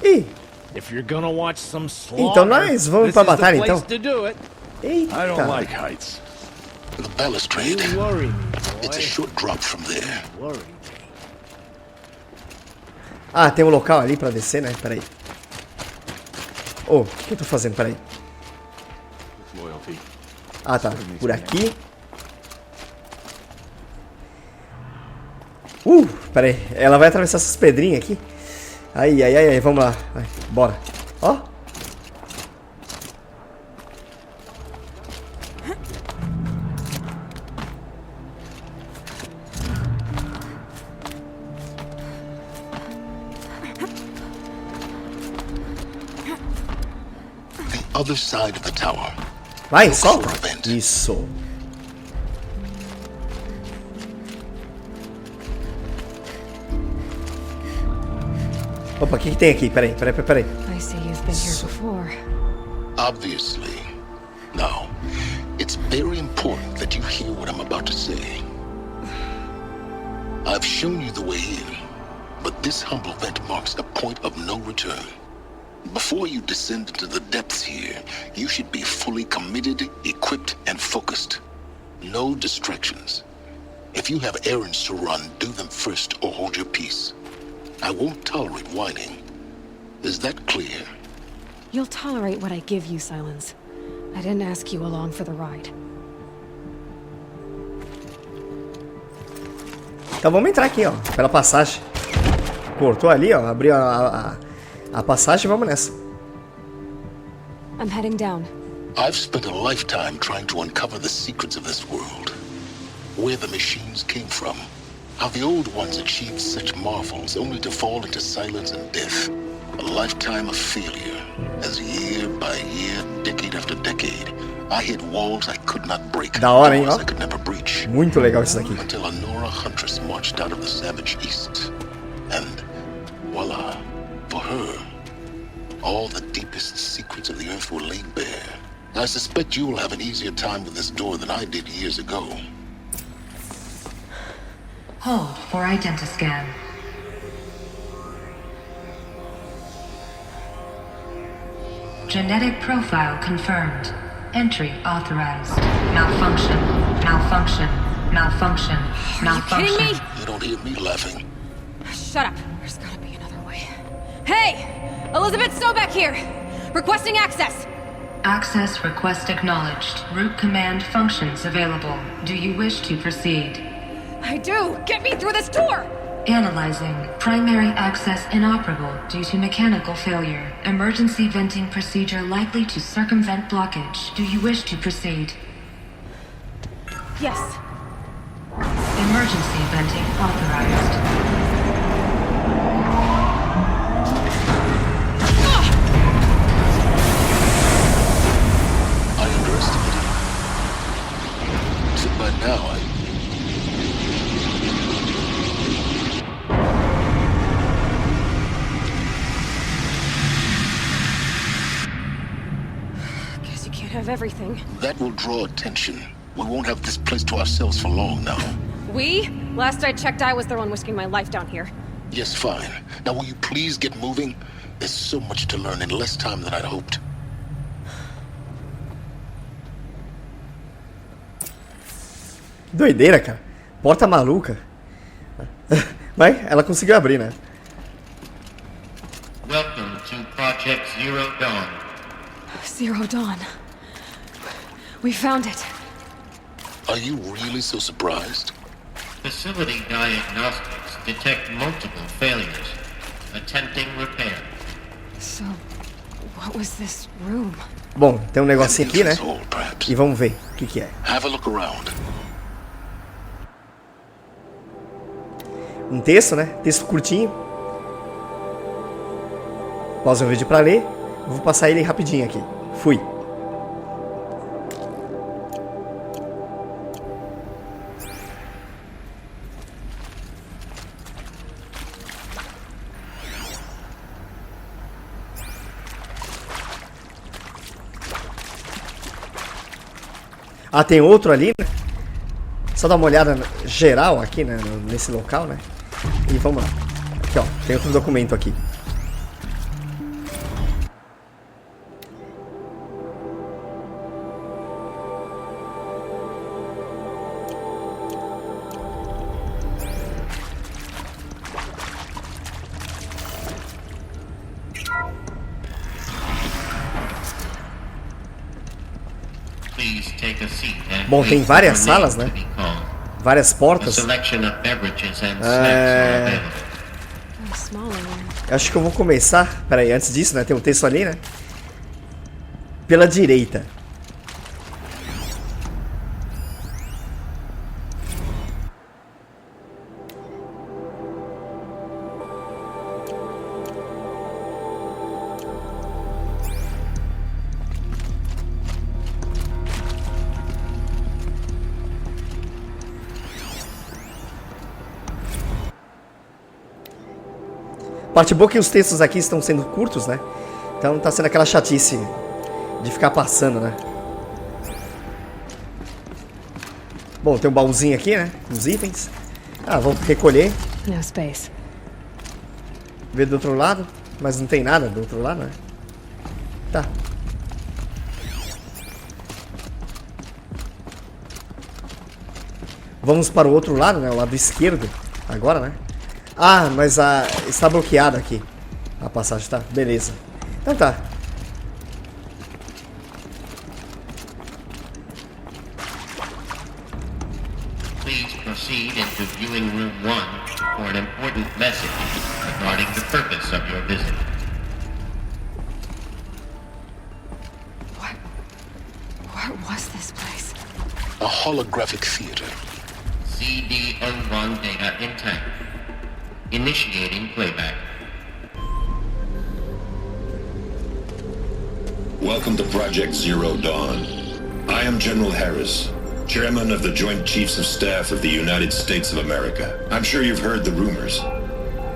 Ih. If you're gonna watch some Então nós vamos pra batalha, então. I don't Eita. like heights. The balustrade. It's a short drop from there. Ah, tem um local ali pra descer, né? Peraí. Oh, o que eu tô fazendo? Peraí. Ah, tá. Por aqui. Peraí. Ela vai atravessar essas pedrinhas aqui. Ai, ai, ai, ai. Vamos lá. Vai, bora. Ó. Other side of the tower. Vai, solta. Isso. Opa, o que tem aqui? Peraí. I see you've been here before. Obviously. Now, it's very important that you hear what I'm about to say. I've shown you the way in, but this humble vent marks a point of no return. Before you descend into the depths here, you should be fully committed, equipped, and focused. No distractions. If you have errands to run, do them first or hold your peace. I won't tolerate whining. Is that clear? You'll tolerate what I give you, Silence. I didn't ask you along for the ride. Então vamos entrar aqui, ó. Pela passagem. Cortou ali, ó. Abriu a passagem e vamos nessa. I'm heading down. I've spent a lifetime trying to uncover the secrets of this world. Where the machines came from. How the old ones achieved such marvels only to fall into silence and death. A lifetime of failure. As year by year, decade after decade, I hit walls I could not break. Da hora, hein, ó. I could never breach. Muito legal isso daqui. Until a Nora huntress marched out of the savage east. And voila, for her, all the deepest secrets of the earth were laid bare. I suspect you will have an easier time with this door than I did years ago. Hold for identiscan. Genetic profile confirmed. Entry authorized. Malfunction. Malfunction. Malfunction. Malfunction. Are you kidding me? You don't hear me laughing. Shut up. There's gotta be another way. Hey! Elizabeth Sobeck here! Requesting access! Access request acknowledged. Root command functions available. Do you wish to proceed? I do! Get me through this door! Analyzing. Primary access inoperable due to mechanical failure. Emergency venting procedure likely to circumvent blockage. Do you wish to proceed? Yes. Emergency venting authorized. I underestimated you. So by now, Guess you can't have everything. that will draw attention. We won't have this place to ourselves for long now. We? Last I checked, I was the one risking my life down here. Yes, fine. Now will you please get moving? There's so much to learn in less time than I'd hoped. Doideira, cara. Porta maluca. Mas ela conseguiu abrir, né? Welcome to Project Zero Dawn. Zero Dawn. We found it. Are you really so surprised? Facility diagnostics detect multiple failures. Attempting repair. So, what was this room? Bom, tem um negocinho aqui, né? E vamos ver o que é. Have a look around. Um texto, né? Texto curtinho. Pausa o vídeo pra ler. Eu vou passar ele rapidinho aqui. Fui. Ah, tem outro ali, né? Só dar uma olhada geral aqui, né? Nesse local, né? E vamos lá. Aqui, ó. Tem outro documento aqui. Bom, tem várias salas, né? Várias portas. Eu acho que eu vou começar. Pera aí, antes disso, né? Tem um texto ali, né? Pela direita. Parte boa que os textos aqui estão sendo curtos, né? Então tá sendo aquela chatice de ficar passando, né? Bom, tem um baúzinho aqui, né? Os itens. Ah, vamos recolher. No space. Ver do outro lado. Mas não tem nada do outro lado, né? Tá. Vamos para o outro lado, né? O lado esquerdo. Agora, né? Ah, mas está bloqueada aqui. A passagem, tá? Beleza. Então tá. Please proceed into viewing room 1 for an important message regarding the purpose of your visit. What was this place? A holographic theater. CD-01 data intact. Initiating playback. Welcome to Project Zero Dawn. I am General Harris, Chairman of the Joint Chiefs of Staff of the United States of America. I'm sure you've heard the rumors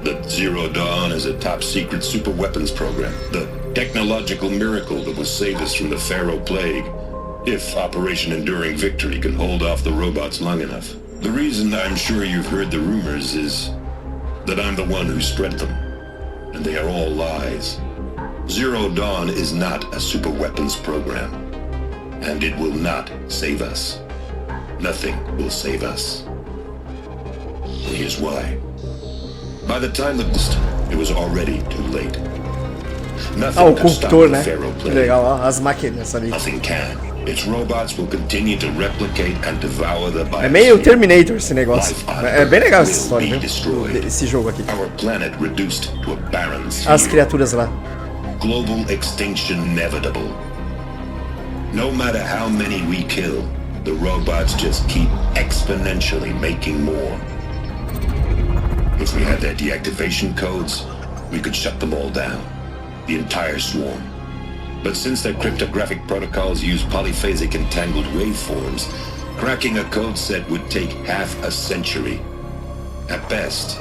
that Zero Dawn is a top-secret superweapons program, the technological miracle that will save us from the Pharaoh Plague, if Operation Enduring Victory can hold off the robots long enough. The reason I'm sure you've heard the rumors is that I'm the one who spread them, and they are all lies. Zero Dawn is not a superweapons program, and it will not save us. Nothing will save us. And here's why. By the time it was already too late. Nothing can stop the Pharaoh Plague. Legal, ó, as máquinas ali. Nothing can. Its robots will continue to replicate and devour the biosphere. É meio Terminator esse negócio. É bem legal essa história, viu? Esse jogo aqui. Our planet reduced to a barren sphere. As criaturas lá. Global extinction inevitable. No matter how many we kill, the robots just keep exponentially making more. If we had their deactivation codes, we could shut them all down. The entire swarm. But since their cryptographic protocols use polyphasic entangled waveforms, cracking a code set would take half a century. At best,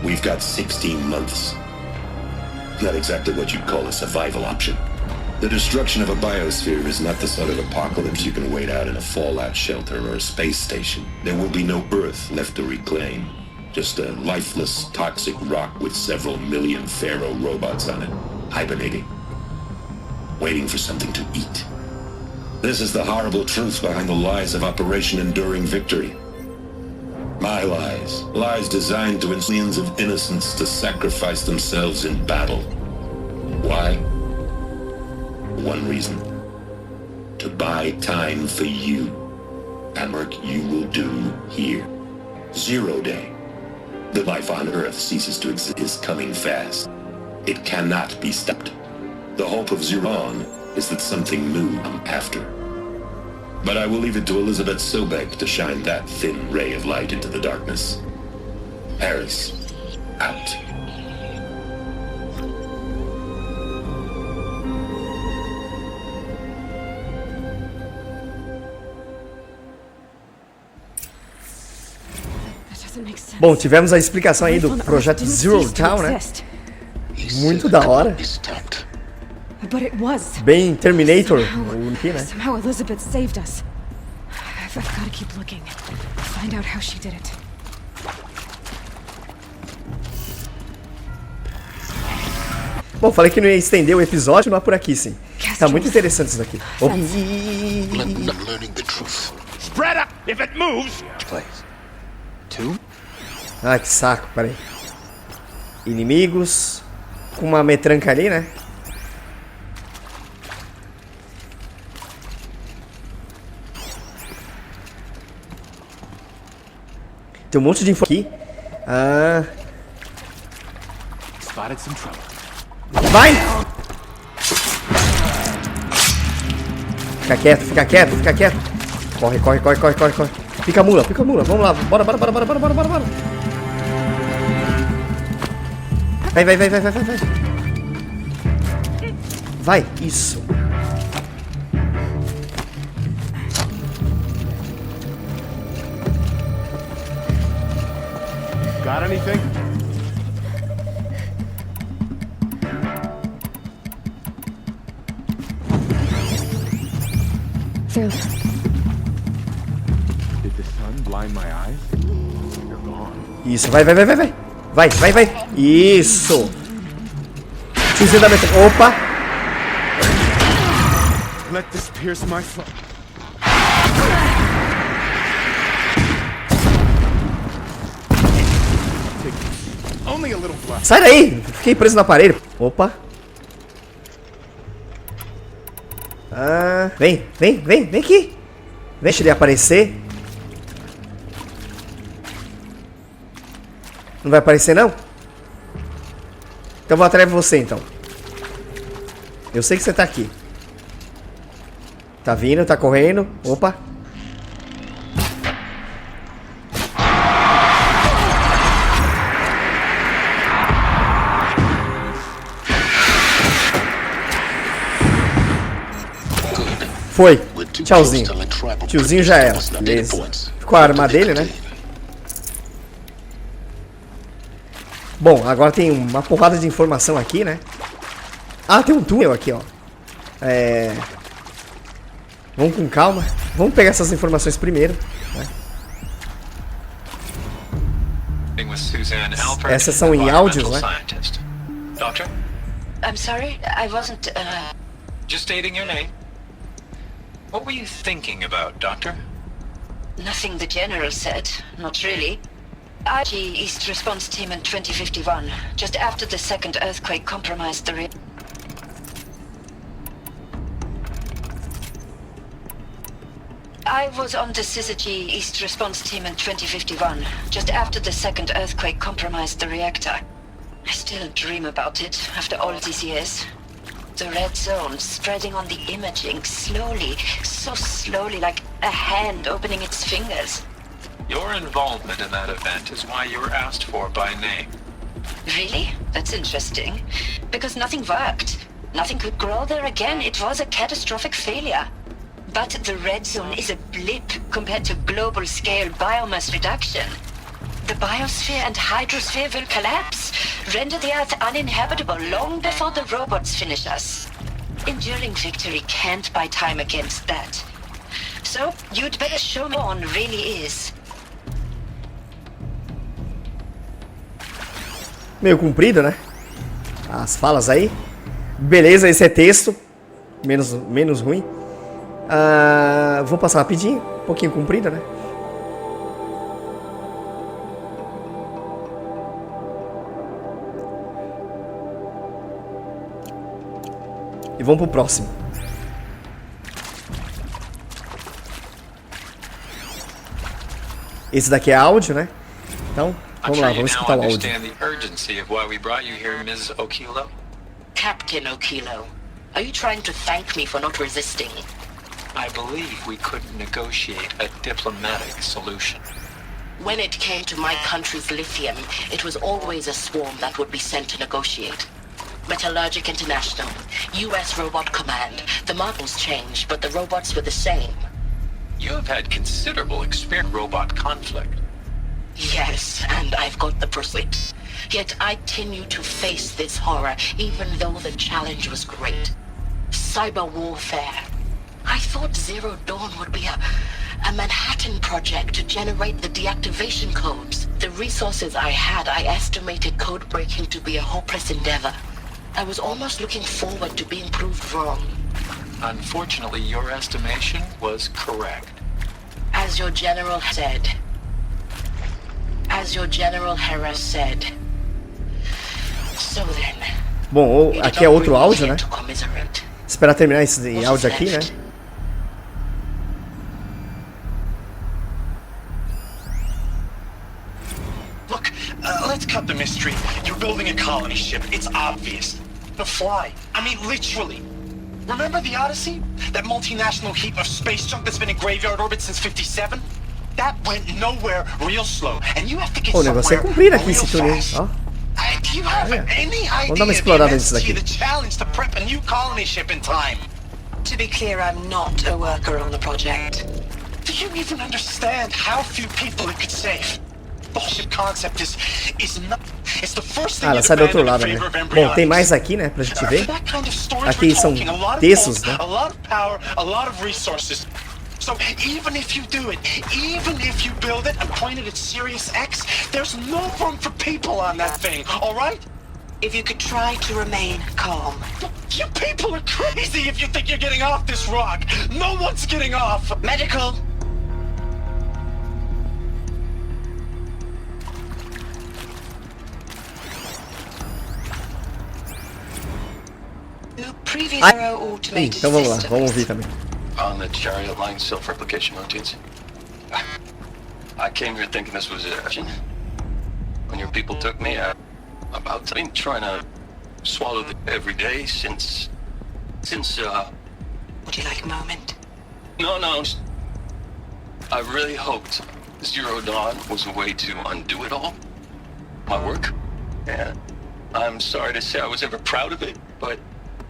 we've got 16 months. Not exactly what you'd call a survival option. The destruction of a biosphere is not the sort of apocalypse you can wait out in a fallout shelter or a space station. There will be no Earth left to reclaim. Just a lifeless, toxic rock with several million Pharaoh robots on it, hibernating, waiting for something to eat. This is the horrible truth behind the lies of Operation Enduring Victory. My lies. Lies designed to influence millions of innocents to sacrifice themselves in battle. Why? One reason. To buy time for you. And work you will do here. Zero Day. The life on Earth ceases to exist is coming fast. It cannot be stopped. The hope of Zero Dawn is that something new comes after. But I will leave it to Elizabeth Sobek to shine that thin ray of light into the darkness. Harris, out. Bom, tivemos a explicação aí do projeto Zero Dawn, né? Muito da hora. Bem Terminator, aqui, né? Somehow Elizabeth saved us. I've got to keep looking. Find out how she did it. Bom, falei que não ia estender o episódio, mas por aqui sim. Tá muito interessante isso daqui. Oh. Spread up if it moves. Ah, que saco, peraí. Inimigos. Com uma metranca ali, né? Tem um monte de info aqui. Ah. Vai! Fica quieto, fica quieto, fica quieto. Corre, corre, corre, corre, corre, corre. Pica a mula, pica a mula. Vamos lá. Bora, bora, bora, bora, bora, bora, bora, bora. Vai, vai, vai, vai, vai, vai. Vai, isso. Got anything? Did the sun blind my eyes? They're gone. Isso, vai, vai, vai, vai, vai. Vai, vai, vai. Isso. Tiozinho da metranca. Opa. Let this pierce my soul. Sai daí! Fiquei preso no aparelho. Opa. Ah, vem, vem, vem, vem aqui. Deixa ele aparecer. Não vai aparecer não? Então eu vou atrás de você então. Eu sei que você tá aqui. Tá vindo, tá correndo. Opa. Foi. Tchauzinho. Tiozinho já era. Beleza. Ficou a arma dele, né? Bom, agora tem uma porrada de informação aqui, né? Ah, tem um túnel aqui, ó. Vamos com calma. Vamos pegar essas informações primeiro, né? Essas são em áudios, né? Doctor? I'm sorry, I wasn't, Just stating your name. What were you thinking about, Doctor? Nothing the General said, not really. IG East Response Team in 2051, just after the second earthquake compromised the I was on the Syzygy East Response Team in 2051, just after the second earthquake compromised the reactor. I still dream about it, after all these years. The red zone spreading on the imaging, slowly, so slowly, like a hand opening its fingers. Your involvement in that event is why you were asked for by name. Really? That's interesting. Because nothing worked. Nothing could grow there again. It was a catastrophic failure. But the red zone is a blip compared to global-scale biomass reduction. The biosphere and hydrosphere will collapse, render the Earth uninhabitable long before the robots finish us. Enduring victory can't buy time against that. So, you'd better show me what on really is. Meio comprido, né? As falas aí. Beleza, esse é texto. Menos ruim. Vou passar rapidinho. Um pouquinho comprido, né? E vamos pro próximo. Esse daqui é áudio, né? Então, vamos lá, vamos escutar o áudio. Captain Okilo, are you trying to thank me for not resisting? I believe we couldn't negotiate a diplomatic solution. When it came to my country's lithium, it was always a swarm that would be sent to negotiate. Metallurgic International, US Robot Command. The models changed, but the robots were the same. You have had considerable experience in robot conflict. Yes, and I've got the pursuit. Yet I continue to face this horror, even though the challenge was great. Cyber warfare. I thought Zero Dawn would be a Manhattan project to generate the deactivation codes. The resources I had, I estimated code breaking to be a hopeless endeavor. I was almost looking forward to being proved wrong. Unfortunately, your estimation was correct. As your general said. As your General Harris said. So then. Bom, aqui é outro áudio, né? Esperar terminar esse áudio aqui, né? Look, let's cut the mystery. You're building a colony ship. It's obvious. To fly. I mean, literally. Remember the Odyssey? That multinational heap of space junk that's been in graveyard orbit since 57? That went nowhere real slow. And you have to get O negócio é cumprir aqui esse túnel, ó. Do you have any Vamos dar uma idea explorada the nisso daqui. the challenge to prep a new colony ship in time? To be clear, I'm not a worker on the project. Do you even understand how few people it could save? The whole ship concept is not. It's the first thing Ela sai do outro lado, né? Bom, tem mais aqui, né, pra gente ver. Aqui são textos, né? A lot of power, a lot of resources. So even if you do it, even if you build it and point it at Sirius X, there's no room for people on that thing, all right? If you could try to remain calm. You people are crazy if you think you're getting off this rock. No one's getting off. Medical. Então vamos lá, vamos ouvir também. On the chariot line self-replication routines. I came here thinking this was it. When your people took me, I've been trying to swallow the every day since Would you like a moment? No. I really hoped Zero Dawn was a way to undo it all. My work. Yeah. I'm sorry to say I was ever proud of it, but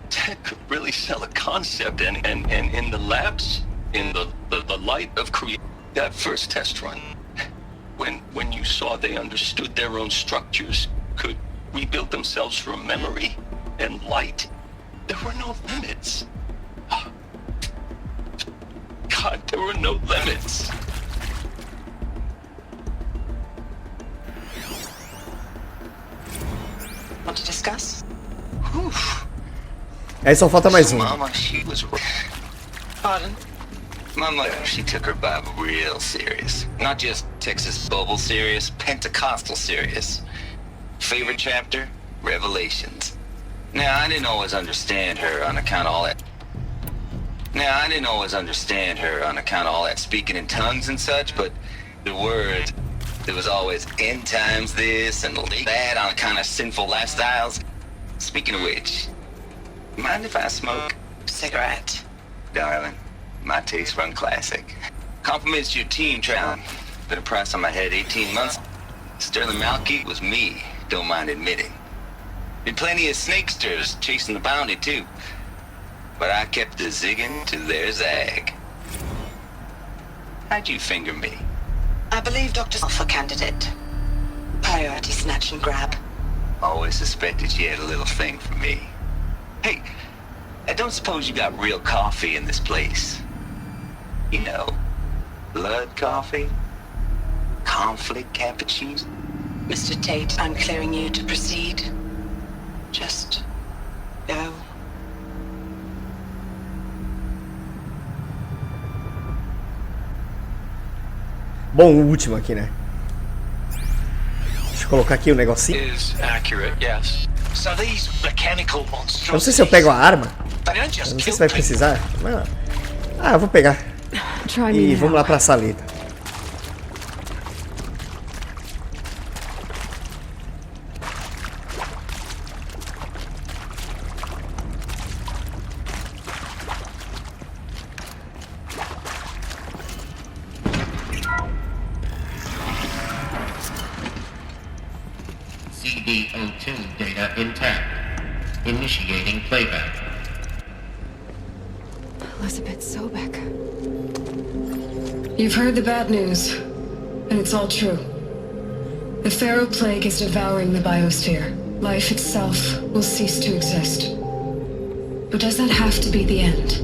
Ted could really sell a concept, and in the labs, in the light of creating that first test run, when you saw they understood their own structures, could rebuild themselves from memory and light, there were no limits. God, there were no limits. Want to discuss? Aí só falta mais um. Mama, she was... Pardon? Mama, she took her Bible real serious. Not just Texas Bible serious, Pentecostal serious. Favorite chapter? Revelations. Now, I didn't always understand her on account of all that. Speaking in tongues and such, but the word, there was always end times this and that on account of sinful lifestyles. Speaking of which, mind if I smoke? Cigarette. Darling, my taste run classic. Compliments to your team, Trout. Been a price on my head 18 months. Sterling Malky was me, don't mind admitting. Been plenty of snakesters chasing the bounty, too. But I kept the zigging to their zag. How'd you finger me? I believe Dr. Alpha candidate. Priority snatch and grab. Always suspected she had a little thing for me. Hey, I don't suppose you got real coffee in this place. You know, blood coffee? Conflict cappuccino? Mr. Tate, I'm clearing you to proceed. Just go. Bom, o último aqui, né? Deixa eu colocar aqui o negocinho. Is accurate, yes. So these mechanical monsters. Eu não sei se eu pego a arma. Eu não sei se vai precisar. Ah, eu vou pegar. E vamos lá pra salita. CD02 data intact. Initiating playback. Elizabeth Sobek. You've heard the bad news, and it's all true. The Pharaoh Plague is devouring the biosphere. Life itself will cease to exist. But does that have to be the end?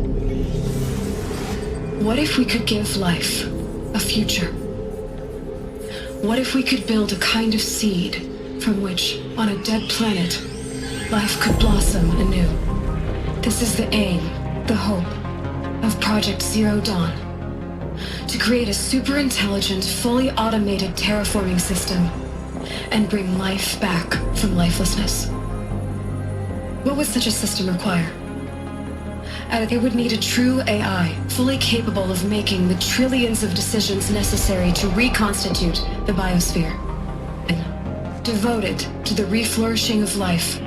What if we could give life a future? What if we could build a kind of seed from which, on a dead planet, life could blossom anew? This is the aim, the hope, of Project Zero Dawn. To create a super-intelligent, fully automated terraforming system and bring life back from lifelessness. What would such a system require? It would need a true AI, fully capable of making the trillions of decisions necessary to reconstitute the biosphere. And devoted to the reflourishing of life,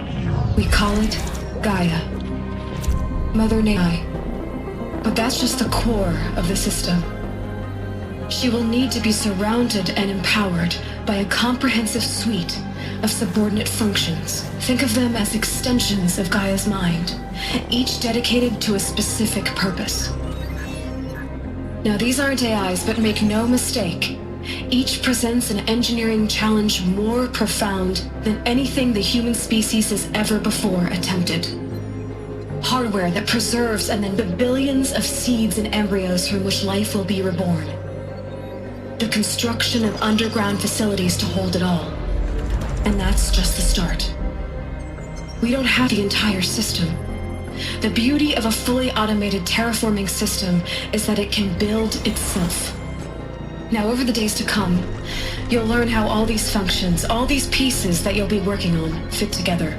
we call it Gaia. Mother Nature. But that's just the core of the system. She will need to be surrounded and empowered by a comprehensive suite of subordinate functions. Think of them as extensions of Gaia's mind, each dedicated to a specific purpose. Now, these aren't AIs, but make no mistake, each presents an engineering challenge more profound than anything the human species has ever before attempted. Hardware that preserves and then the billions of seeds and embryos from which life will be reborn. The construction of underground facilities to hold it all. And that's just the start. We don't have the entire system. The beauty of a fully automated terraforming system is that it can build itself. Now, over the days to come, you'll learn how all these functions, all these pieces that you'll be working on, fit together.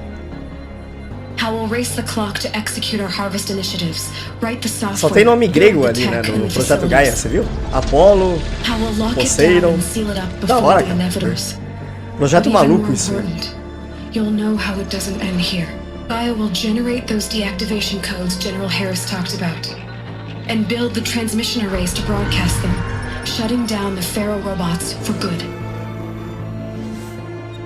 How we'll race the clock to execute our harvest initiatives, write the software. Só tem nome grego ali, né, no projeto Gaia, você viu? Apollo, Poseidon. Da hora, cara. Projeto maluco isso. You'll know how it doesn't end here. Gaia will generate those deactivation codes General Harris talked about. and build the transmission arrays to broadcast them, shutting down the Pharaoh robots for good.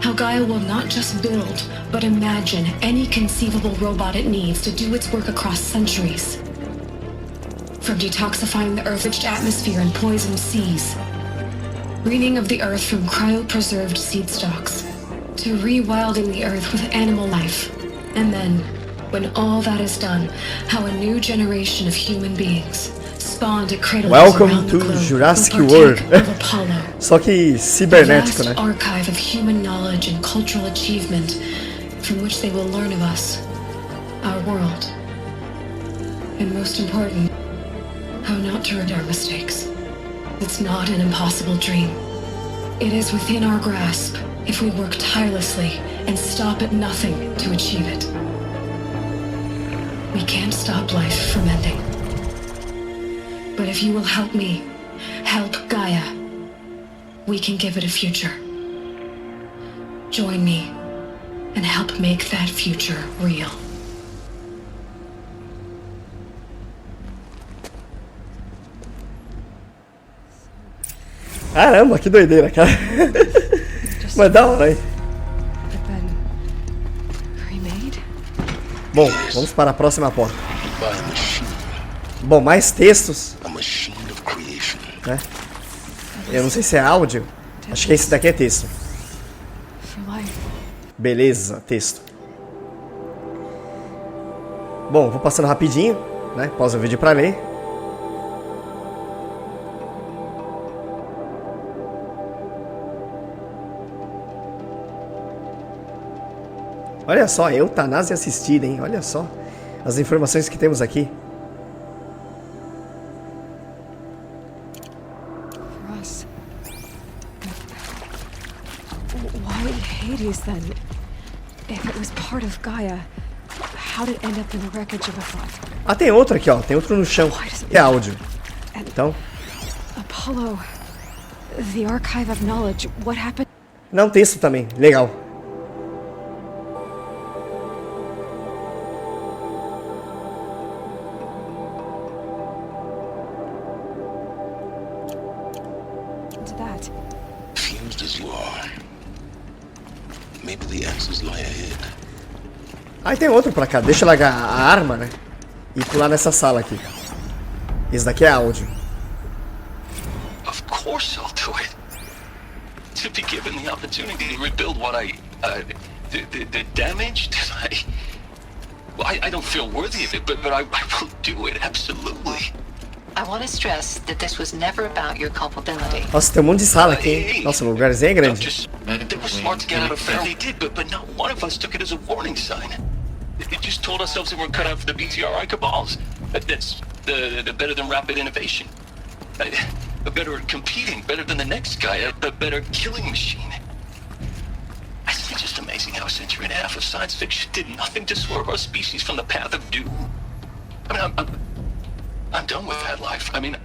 How Gaia will not just build, but imagine any conceivable robot it needs to do its work across centuries. From detoxifying the Earth's atmosphere and poisoned seas, greening of the Earth from cryopreserved seed stalks, to rewilding the Earth with animal life. And then, when all that is done, how a new generation of human beings spawned at cradles Welcome around the to globe Jurassic will World. partake of Apollo. Só que The cibernético, vast né? archive of human knowledge and cultural achievement from which they will learn of us, our world, and most important, how not to repeat our mistakes. It's not an impossible dream. It is within our grasp if we work tirelessly and stop at nothing to achieve it. We can't stop life from ending. But if you will help me, help Gaia, we can give it a future. Join me and help make that future real. Caramba, que doideira, cara. Mas da hora, hein? Bom, vamos para a próxima porta. Bom, mais textos. Né? Eu não sei se é áudio. Acho que esse daqui é texto. Beleza, texto. Bom, vou passando rapidinho, né? Pausa o vídeo para ler. Olha só, eutanásia assistida, hein? Olha só as informações que temos aqui. Why Hades then? If it was part of Gaia, how did it end up in the wreckage of a... Ah, tem outro aqui, ó. Tem outro no chão. É áudio. Então. Apollo, the archive of knowledge. What happened? Não, texto também. Legal. Aí tem outro pra cá, deixa eu largar a arma, né? E pular nessa sala aqui. Esse daqui é áudio. Of course I'll do it. To be given the opportunity to rebuild what the damage that I don't feel worthy of it, but I will do it, absolutely. I want to stress that this was never about your culpability. Nossa, tem um monte de sala aqui, hein? Nossa, o lugarzinho é grande. They were smart to get out of Pharaoh. They did, but not one of us took it as a warning sign. They just told ourselves that we're cut out for the BTRI cabals. That's the better than rapid innovation. Better at competing, better than the next guy, a better killing machine. It's just amazing how a century and a half of science fiction did nothing to swerve our species from the path of doom. I mean, I'm done with that life. I mean,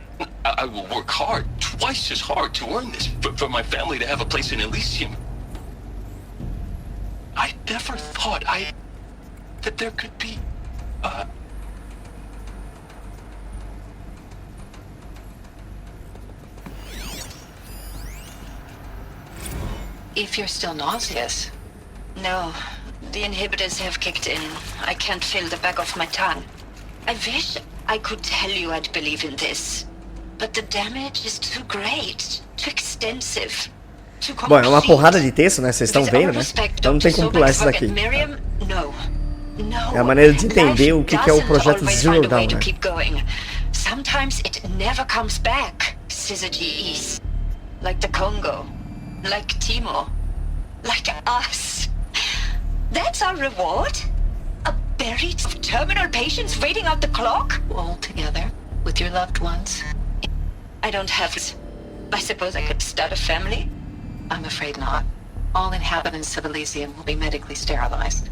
I will work hard, twice as hard to earn this, for my family to have a place in Elysium. I never thought that there could be, If you're still nauseous. No, the inhibitors have kicked in. I can't feel the back of my tongue. I wish I could tell you I'd believe in this, but the damage is too great, too extensive, too complete. Bom, é uma porrada de texto, né? Vocês estão vendo, né? Então não tem como pular isso daqui. É a maneira de entender o que é o projeto Zero Dawn, né? Sometimes it never comes back, syzygies. Like the Congo, like Timor, like us. That's our reward? A buried terminal patients waiting out the clock? All together, with your loved ones. I don't have... I suppose I could start a family? I'm afraid not. All inhabitants of Elysium will be medically sterilized.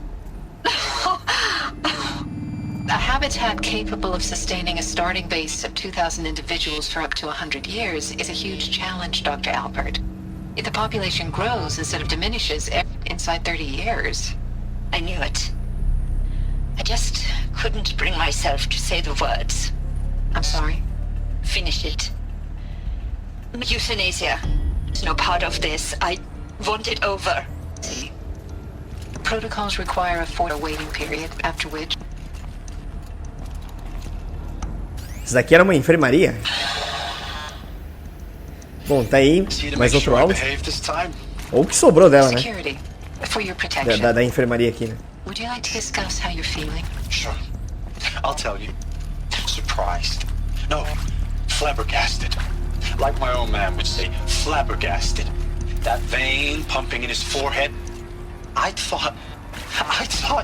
A habitat capable of sustaining a starting base of 2,000 individuals for up to 100 years is a huge challenge, Dr. Albert. If the population grows instead of diminishes inside 30 years... I knew it. I just couldn't bring myself to say the words. I'm sorry. Finish it. Euthanasia is no part of this. I want it over. See. Protocols require a 4-hour waiting period, after which... Isso daqui era uma enfermaria? Bom, tá aí mais outro áudio. Ou o que sobrou dela, né? Da enfermaria aqui, né? Would you like to discuss how you're feeling? Sure. I'll tell you. Surprised. No, flabbergasted. Like my old man would say, flabbergasted. That vein pumping in his forehead. I thought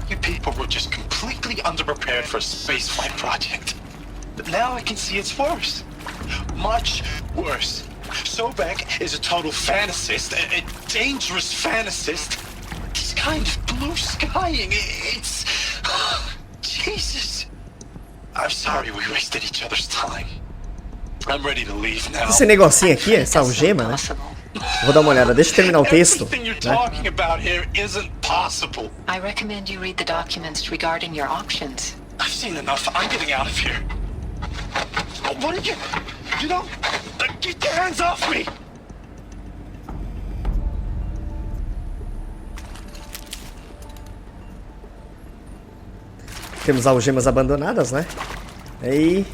you people were just completely underprepared for a spaceflight project. But now I can see it's worse. Much worse. Sobek is a total fantasist, a dangerous fantasist. He's kind of blue skying. It's... Jesus. I'm sorry we wasted each other's time. I'm ready to leave now. Esse negocinho aqui, essa algema, né? Vou dar uma olhada, deixa eu terminar o texto. Everything you're talking about here isn't possible. I recommend you read the documents regarding your options. I've seen enough. I'm getting out of here. What are you... You know... Get your hands off me! Temos algemas abandonadas, né? Aí...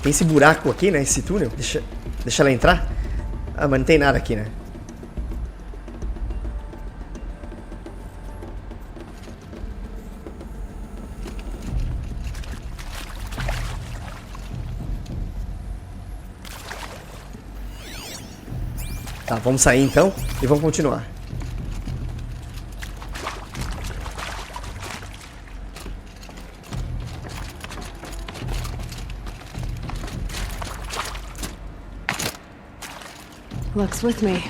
Tem esse buraco aqui, né? Esse túnel. Deixa ela entrar. Ah, mas não tem nada aqui, né? Tá, vamos sair então e vamos continuar. Looks with me.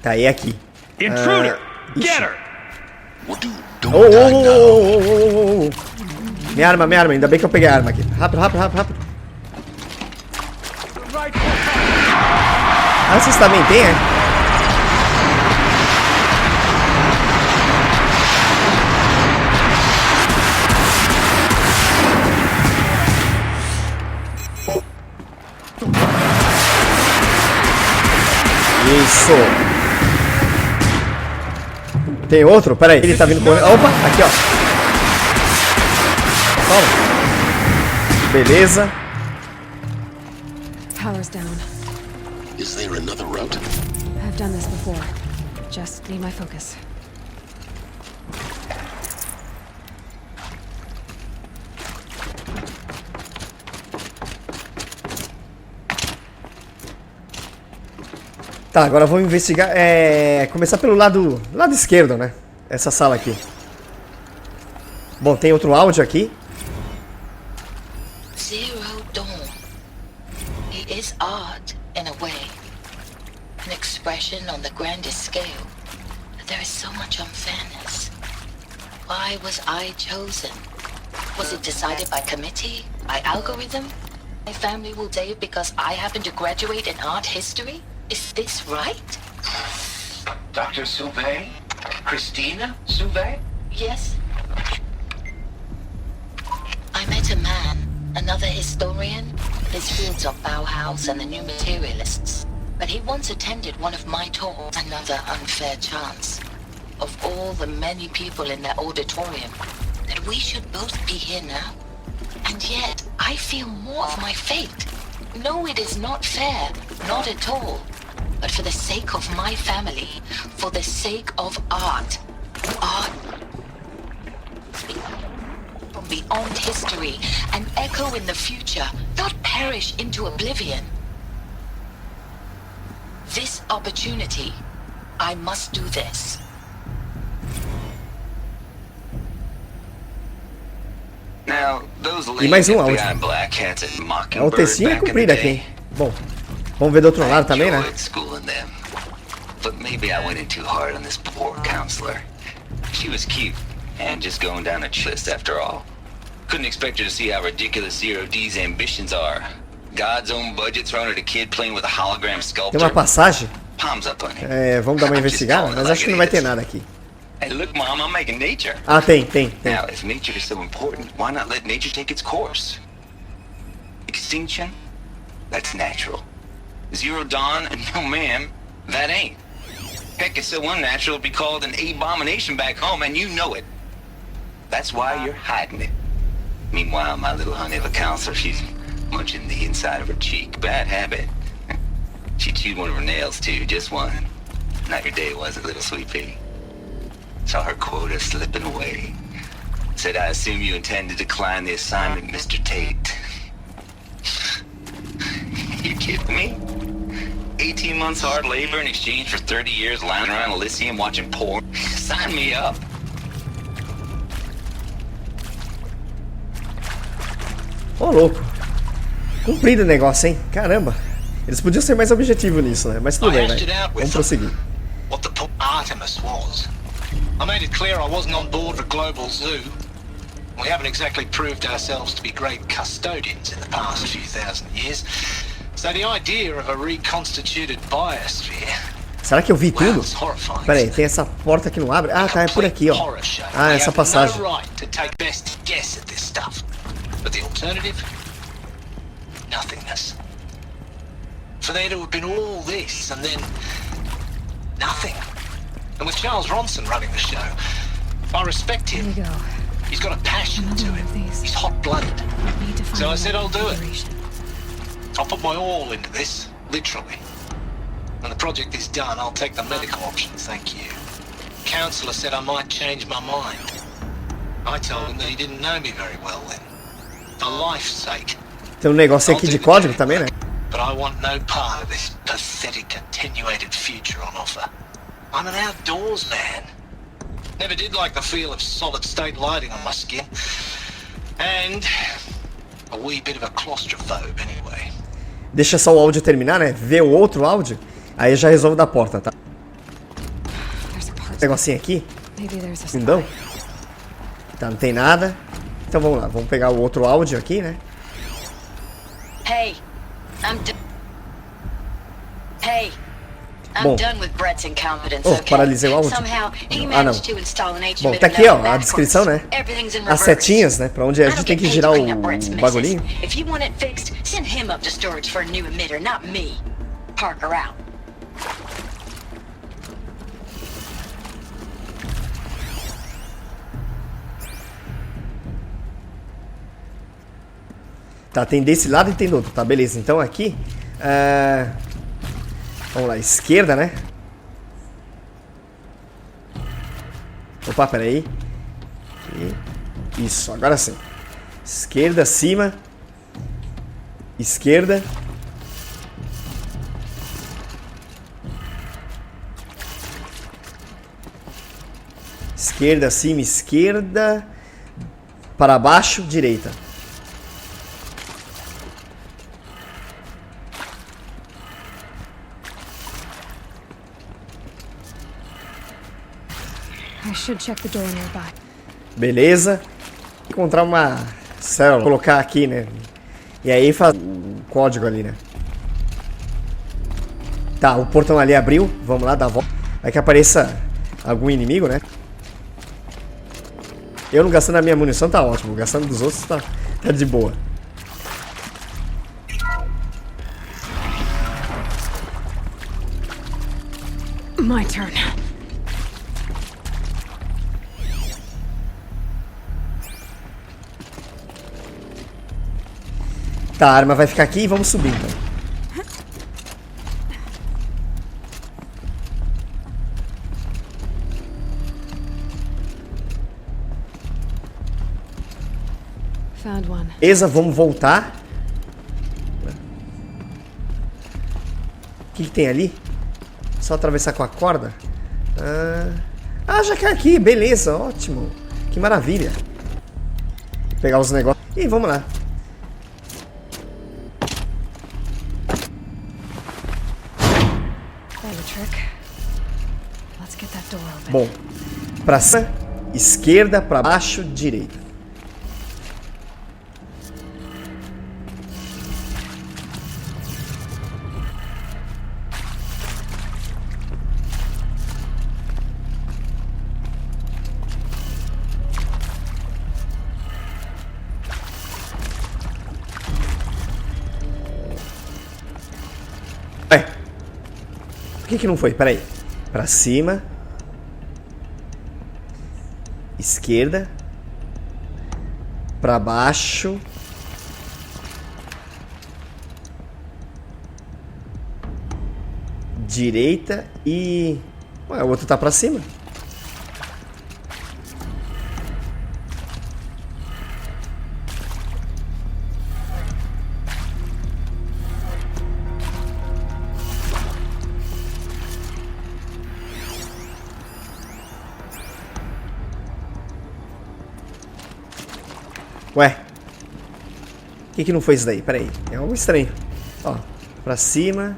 Tá, e aqui? Intruder! Get her! Oh. Minha arma, ainda bem que eu peguei a arma aqui. Rápido. Ah, vocês também têm, é? Isso. Tem outro? Pera aí, ele tá vindo correndo. Opa, aqui ó. Toma. Beleza. Power's down. Is there another route? I've done this before. Just need my focus. Tá, agora vamos investigar. Começar pelo lado esquerdo, né? Essa sala aqui. Bom, tem outro áudio aqui. Zero Dawn. He is odd in a way. An expression on the grandest scale. But there is so much unfairness. Why was I chosen? Was it decided by committee? By algorithm? My family will date because I happen to graduate in art history? Is this right? Dr. Sauvé? Christina Sauvé? Yes. I met a man, another historian. His fields are Bauhaus and the New Materialists. But he once attended one of my talks. Another unfair chance. Of all the many people in that auditorium, that we should both be here now. And yet, I feel more of my fate. No, it is not fair. Not at all. But for the sake of my family, for the sake of art, from beyond history, an echo in the future, not perish into oblivion. This opportunity, I must do this. Now, those E mais um áudio. É o textinho é comprido aqui, hein? Bom, vamos ver do outro lado também, né? But maybe I went in too hard on this poor counselor. She was cute and just going down a list after all. Couldn't expect you to see how ridiculous Zero D's ambitions are. God's own budget thrown at a kid playing with a hologram sculptor. Tem uma passagem? Palms up, honey. Vamos dar uma investigada, mas acho que não vai ter nada aqui. Hey, look, Mom, I'm making nature. Ah, tem. Now, if nature is so important, why not let nature take its course? Extinction? That's natural. Zero Dawn? No, ma'am, that ain't. Heck, it's so unnatural it'd be called an abomination back home, and you know it. That's why you're hiding it. Meanwhile, my little honey of a counselor, she's munching the inside of her cheek. Bad habit. She chewed one of her nails, too, just one. Not your day, was it, little sweet pea? Saw her quota slipping away. Said, I assume you intend to decline the assignment, Mr. Tate. You kidding me? 18 months hard labor in exchange for 30 years lying around Elysium watching porn? Sign me up. Ô, louco. Cumprido o negócio, hein? Caramba. Eles podiam ser mais objetivos nisso, né? Mas tudo bem, vai. Vamos prosseguir. What the Artemis was. I made it clear I wasn't on board the global zoo. We haven't exactly proved ourselves to be great custodians in the past few thousand years. So the idea of a reconstituted biosphere. Será que eu vi tudo? Pera aí, tem essa porta que não abre. Ah, tá, é por aqui, ó. Ah, essa passagem. But the alternative? Nothingness. For there to have been all this and then nothing. And with Charles Ronson running the show, I respect him. Here we go. He's got a passion to him. He's hot-blooded. So I said I'll do it. I'll put my all into this, literally. When the project is done, I'll take the medical option, thank you. Counselor said I might change my mind. I told him that he didn't know me very well then. For life's sake. Tem um negocinho aqui de código também, né? But I want no part of this pathetic attenuated future on offer. I'm an outdoors man. Never did like the feel of solid state lighting on my skin. And a wee bit of a claustrophobe anyway. Deixa só o áudio terminar, né? Vê o outro áudio, aí eu já resolvo da porta, tá? Negocinho aqui. Lindão. Tá, não tem nada. Então vamos lá, vamos pegar o outro áudio aqui, né? Hey, I'm done with Brett's incompetence, okay? Paralisei o áudio. Somehow he Ah, não. managed to install an Bom, tá aqui, ó, a descrição, né? As setinhas, né? Pra onde a gente tem que girar o bagulhinho. If you want it fixed, send him up to storage for a new emitter, not me. Parker out. Tá, tem desse lado e tem do outro, tá, beleza. Então aqui, vamos lá, esquerda, né? Opa, peraí. Isso, agora sim. Esquerda, cima. Esquerda. Esquerda, cima, esquerda. Para baixo, direita. Beleza. Encontrar uma célula, colocar aqui, né? E aí faz o código ali, né? Tá, o portão ali abriu. Vamos lá, dar a volta. Vai que apareça algum inimigo, né? Eu não gastando a minha munição tá ótimo. Gastando dos outros tá de boa. My turn. Tá, a arma vai ficar aqui e vamos subir então. Found one. Beleza, vamos voltar. O que tem ali? Só atravessar com a corda? Já cai aqui, beleza, ótimo. Que maravilha. Pegar os negócios. E vamos lá. Bom, pra cima, esquerda, pra baixo, direita. que não foi? Pera aí. Pra cima. Esquerda. Pra baixo. Direita e... Ué, o outro tá pra cima. Ué. O que não foi isso daí? Pera aí. É algo estranho. Ó. Pra cima.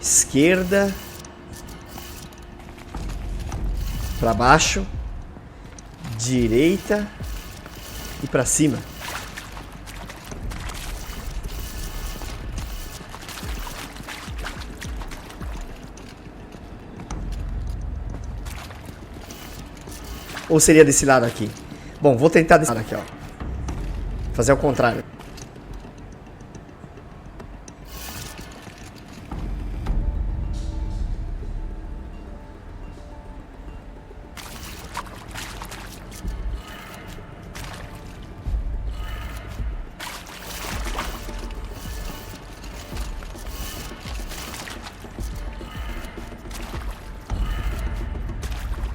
Esquerda. Pra baixo. Direita. E pra cima. Ou seria desse lado aqui? Bom, vou tentar desse lado aqui, ó. Fazer ao contrário.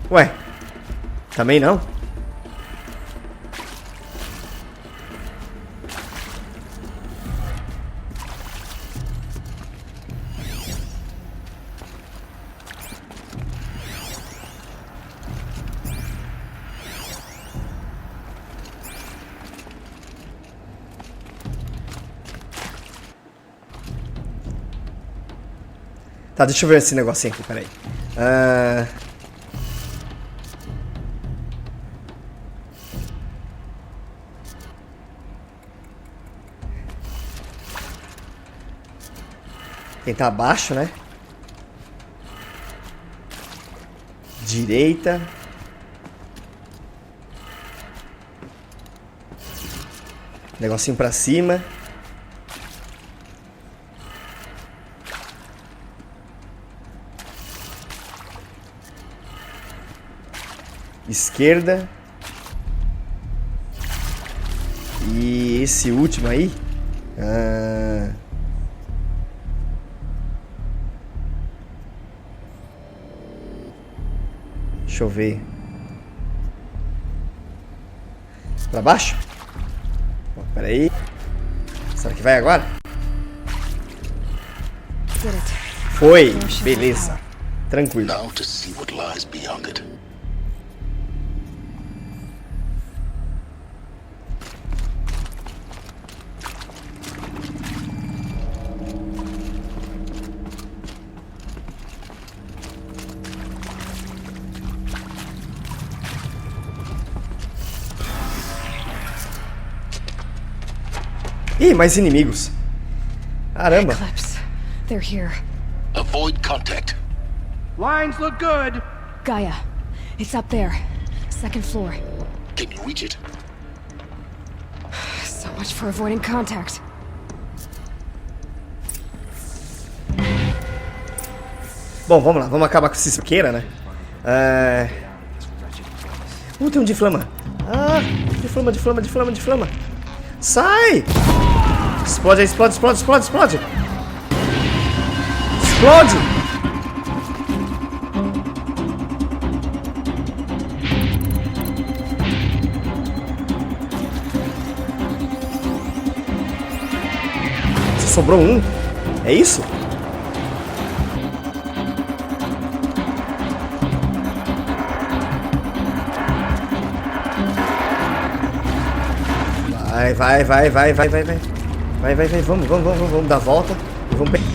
Ué, também não? Tá, deixa eu ver esse negocinho aqui, peraí. Tentar abaixo, né? Direita. Negocinho pra cima. Esquerda. E esse último aí. Deixa eu ver. Pra baixo? Bom, pera aí. Será que vai agora? Foi. Beleza. Tranquilo. Now to see what lies beyond it. Ih, mais inimigos. Caramba. Eclipse. They're here. Avoid contact. Lines look good. Gaia. It's up there. Second floor. Can you reach it? So much for avoiding contact. Bom, vamos lá. Vamos acabar com esse isqueira, né? Tem um de flama. Ah, de flama. Sai! Explode, explode. Explode! Sobrou um? É isso? Vai. Vamos dar a volta. E vamos pegar.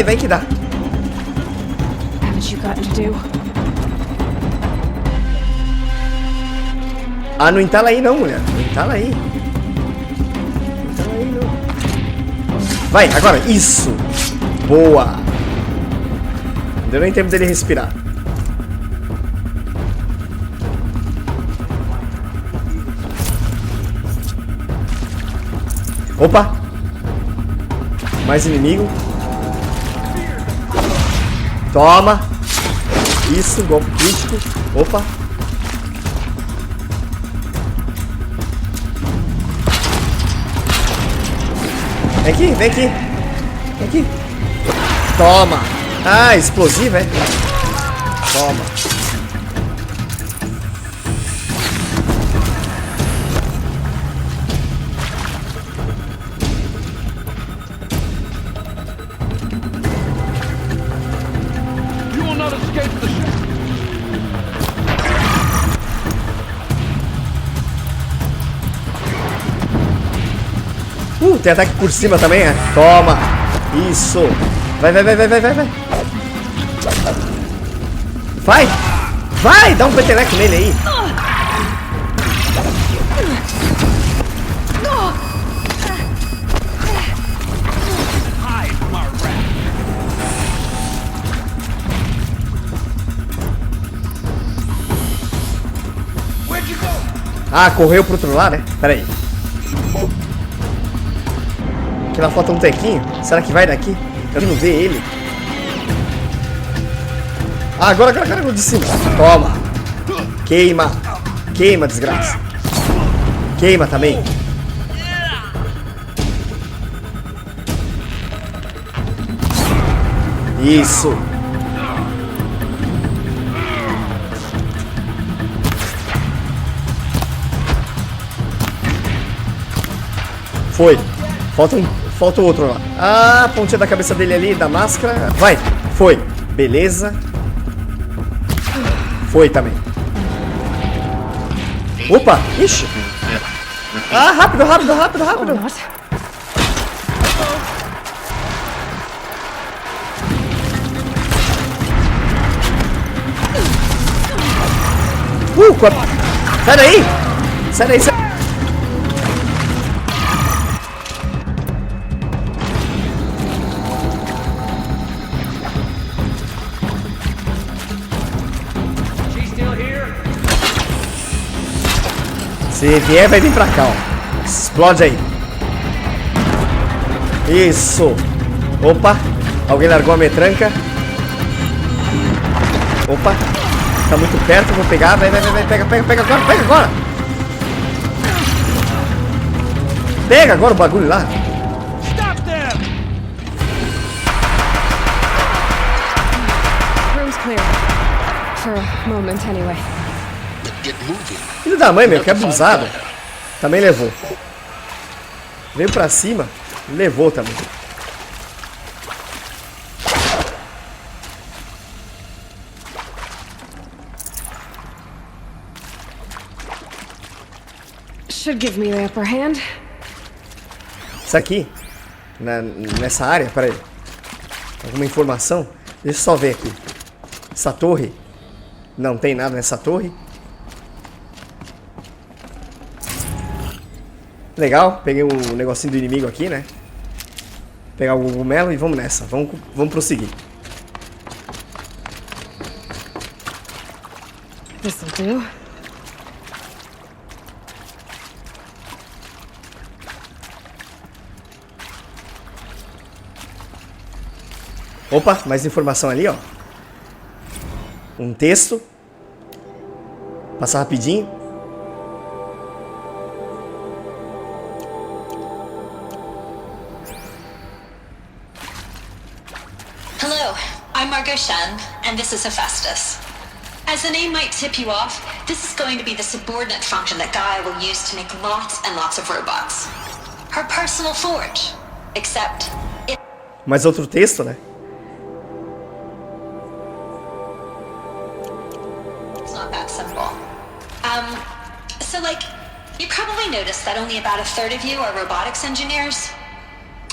Vai que dá. Haven't you got to do? Ah, não entala aí não, mulher. Não entala aí. Não. Vai, agora. Isso. Boa. Não deu nem tempo dele respirar. Opa. Mais inimigo. Toma. Isso, golpe crítico. Opa. Vem aqui, vem aqui. Vem aqui. Toma. Ah, explosivo, é? Toma. Tem ataque por cima também, é? Toma! Isso! Vai, vai, vai, vai, vai, vai, vai! Vai! Vai! Dá um peteleco nele aí! Ah, correu pro outro lado, né? Pera aí. Aqui lá falta um tequinho. Será que vai daqui? Eu não ver ele. Ah, agora o de cima. Toma. Queima. Queima, desgraça. Queima também. Isso. Foi. Falta o outro lá. Ah, a pontinha da cabeça dele ali, da máscara. Vai. Foi. Beleza. Foi também. Opa. Ixi. Ah, rápido, rápido, rápido, rápido. Sai daí. Sai daí, sai. Se vier, vai vir pra cá, ó. Explode aí. Isso. Opa. Alguém largou a metranca. Opa. Tá muito perto, vou pegar. Vai, vai, vai. Pega, pega, pega agora, pega agora. Pega agora o bagulho lá. Stop them. Room's clear. For a moment, anyway. Filho da mãe, meu, que abusado. Também levou. Veio pra cima, levou também. Should give me the upper hand. Isso aqui, nessa área, peraí. Alguma informação? Deixa eu só ver aqui. Essa torre. Não tem nada nessa torre. Legal, peguei o negocinho do inimigo aqui, né? Pegar o cogumelo e vamos nessa. Vamos prosseguir. This'll do. Opa, mais informação ali, ó. Um texto. Passar rapidinho. And this is Hephaestus. As the name might tip you off, this is going to be the subordinate function that Gaia will use to make lots and lots of robots. Her personal forge. Except... Mais outro texto, né? It's not that simple. So like, you probably noticed that only about a third of you are robotics engineers.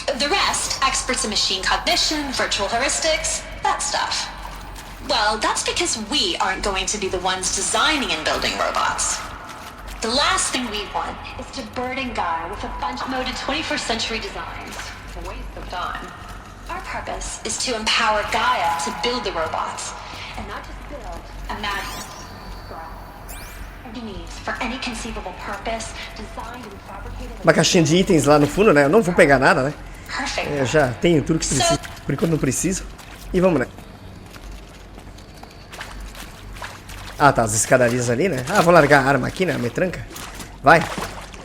The rest, experts in machine cognition, virtual heuristics, that stuff. Well, that's because we aren't going to be the ones designing and building robots. The last thing we want is to burden Gaia with a bunch of moded 21st century designs. A waste of time. Our purpose is to empower Gaia to build the robots. And not just build, imagine. Any needs for any conceivable purpose, designed and fabricated... Uma caixinha de itens lá no fundo, né? Eu não vou pegar nada, né? Perfect. Eu já tenho tudo que preciso. Por enquanto não preciso. E vamos, né? Ah, tá. As escadarias ali, né? Ah, vou largar a arma aqui, né? A metranca. Vai.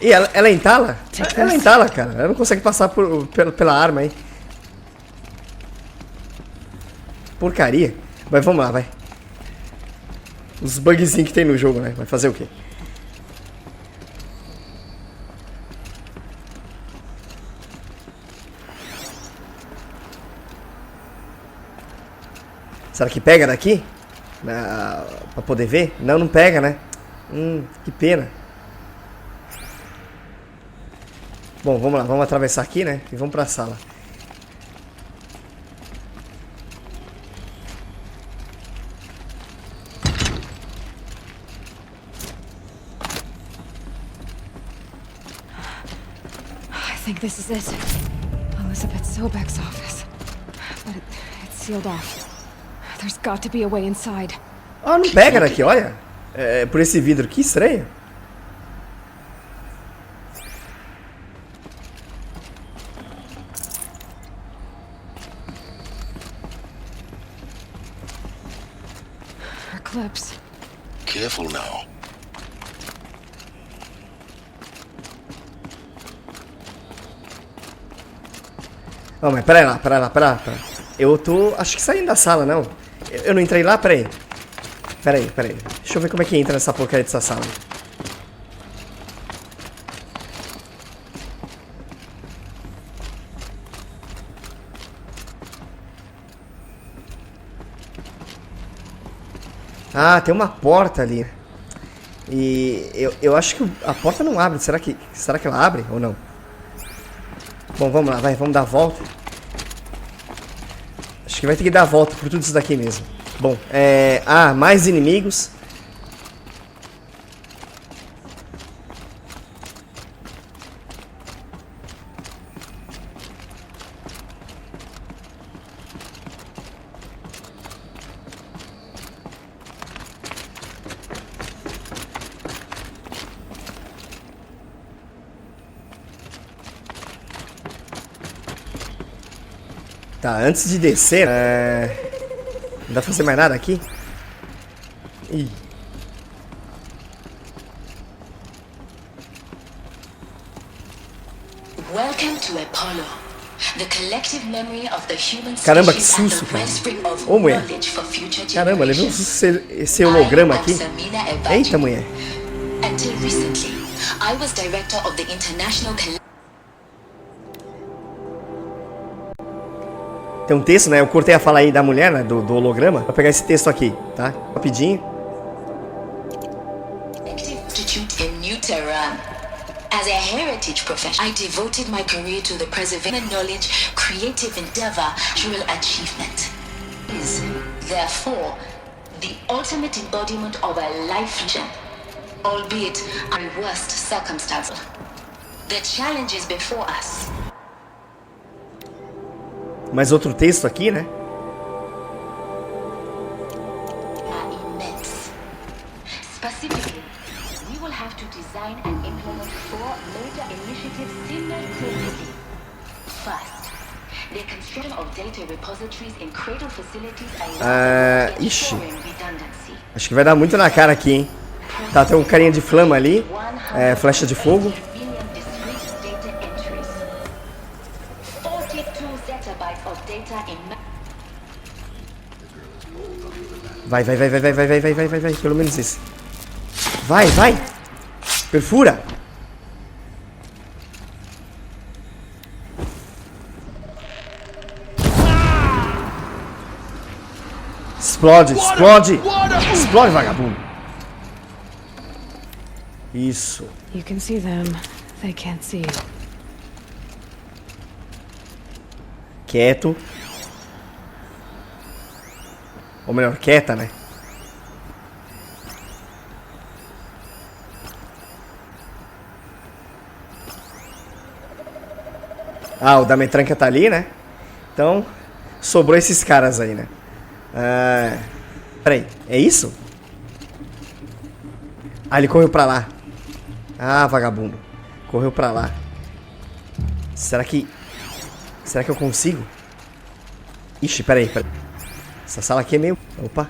E ela entala? Ela entala, cara. Ela não consegue passar pela arma aí. Porcaria. Mas vamos lá, vai. Os bugzinhos que tem no jogo, né? Vai fazer o quê? Será que pega daqui? Pra poder ver? Não, não pega, né? Que pena. Bom, vamos lá. Vamos atravessar aqui, né? E vamos pra sala. I think this is it. Elizabeth Sobek's office. But it's sealed off. There's got to be a way inside. Ah, não pega daqui, olha. É por esse vidro, que estranho. Her clips. Careful now. Não, mas pera lá. Eu tô, acho que saindo da sala, não. Eu não entrei lá? Pera aí. Deixa eu ver como é que entra nessa porcaria dessa sala. Ah, tem uma porta ali. E eu acho que a porta não abre. Será que ela abre ou não? Bom, vamos lá, vai. Vamos dar a volta. Acho que vai ter que dar a volta por tudo isso daqui mesmo. Bom, mais inimigos. Tá, antes de descer, não dá pra fazer mais nada aqui? Ih. Caramba, que susto, cara. Ô, mulher. Caramba, levei um susto esse holograma aqui. Eita, mulher. Until recently, I was director of the International Tem um texto, né? Eu cortei a fala aí da mulher, né? Do holograma. Vou pegar esse texto aqui, tá? Rapidinho. Institute in New Tehran. As a heritage professional, I devoted my career to the preservation of knowledge, creative endeavor, cultural achievement. Is, therefore, the ultimate embodiment of a life vision, albeit under worst circumstances. The challenges before us. Mais outro texto aqui, né? Specifically, we will have to design and implement 4 major initiatives simultaneously. First, the construction of data repositories in cradle facilities and ensuring redundancy. Acho que vai dar muito na cara aqui, hein? Tá, tem um carinha de flama ali. Flecha de fogo. Vai, pelo menos esse. Vai. Perfura. Explode, vagabundo. Isso. You can see them, they can't see you. Quieto. Ou melhor, quieta, né? Ah, o da metranca tá ali, né? Então, sobrou esses caras aí, né? Peraí, é isso? Ah, ele correu pra lá. Ah, vagabundo. Correu pra lá. Será que Será que eu consigo? Ixi, peraí. Essa sala aqui é meio... Opa.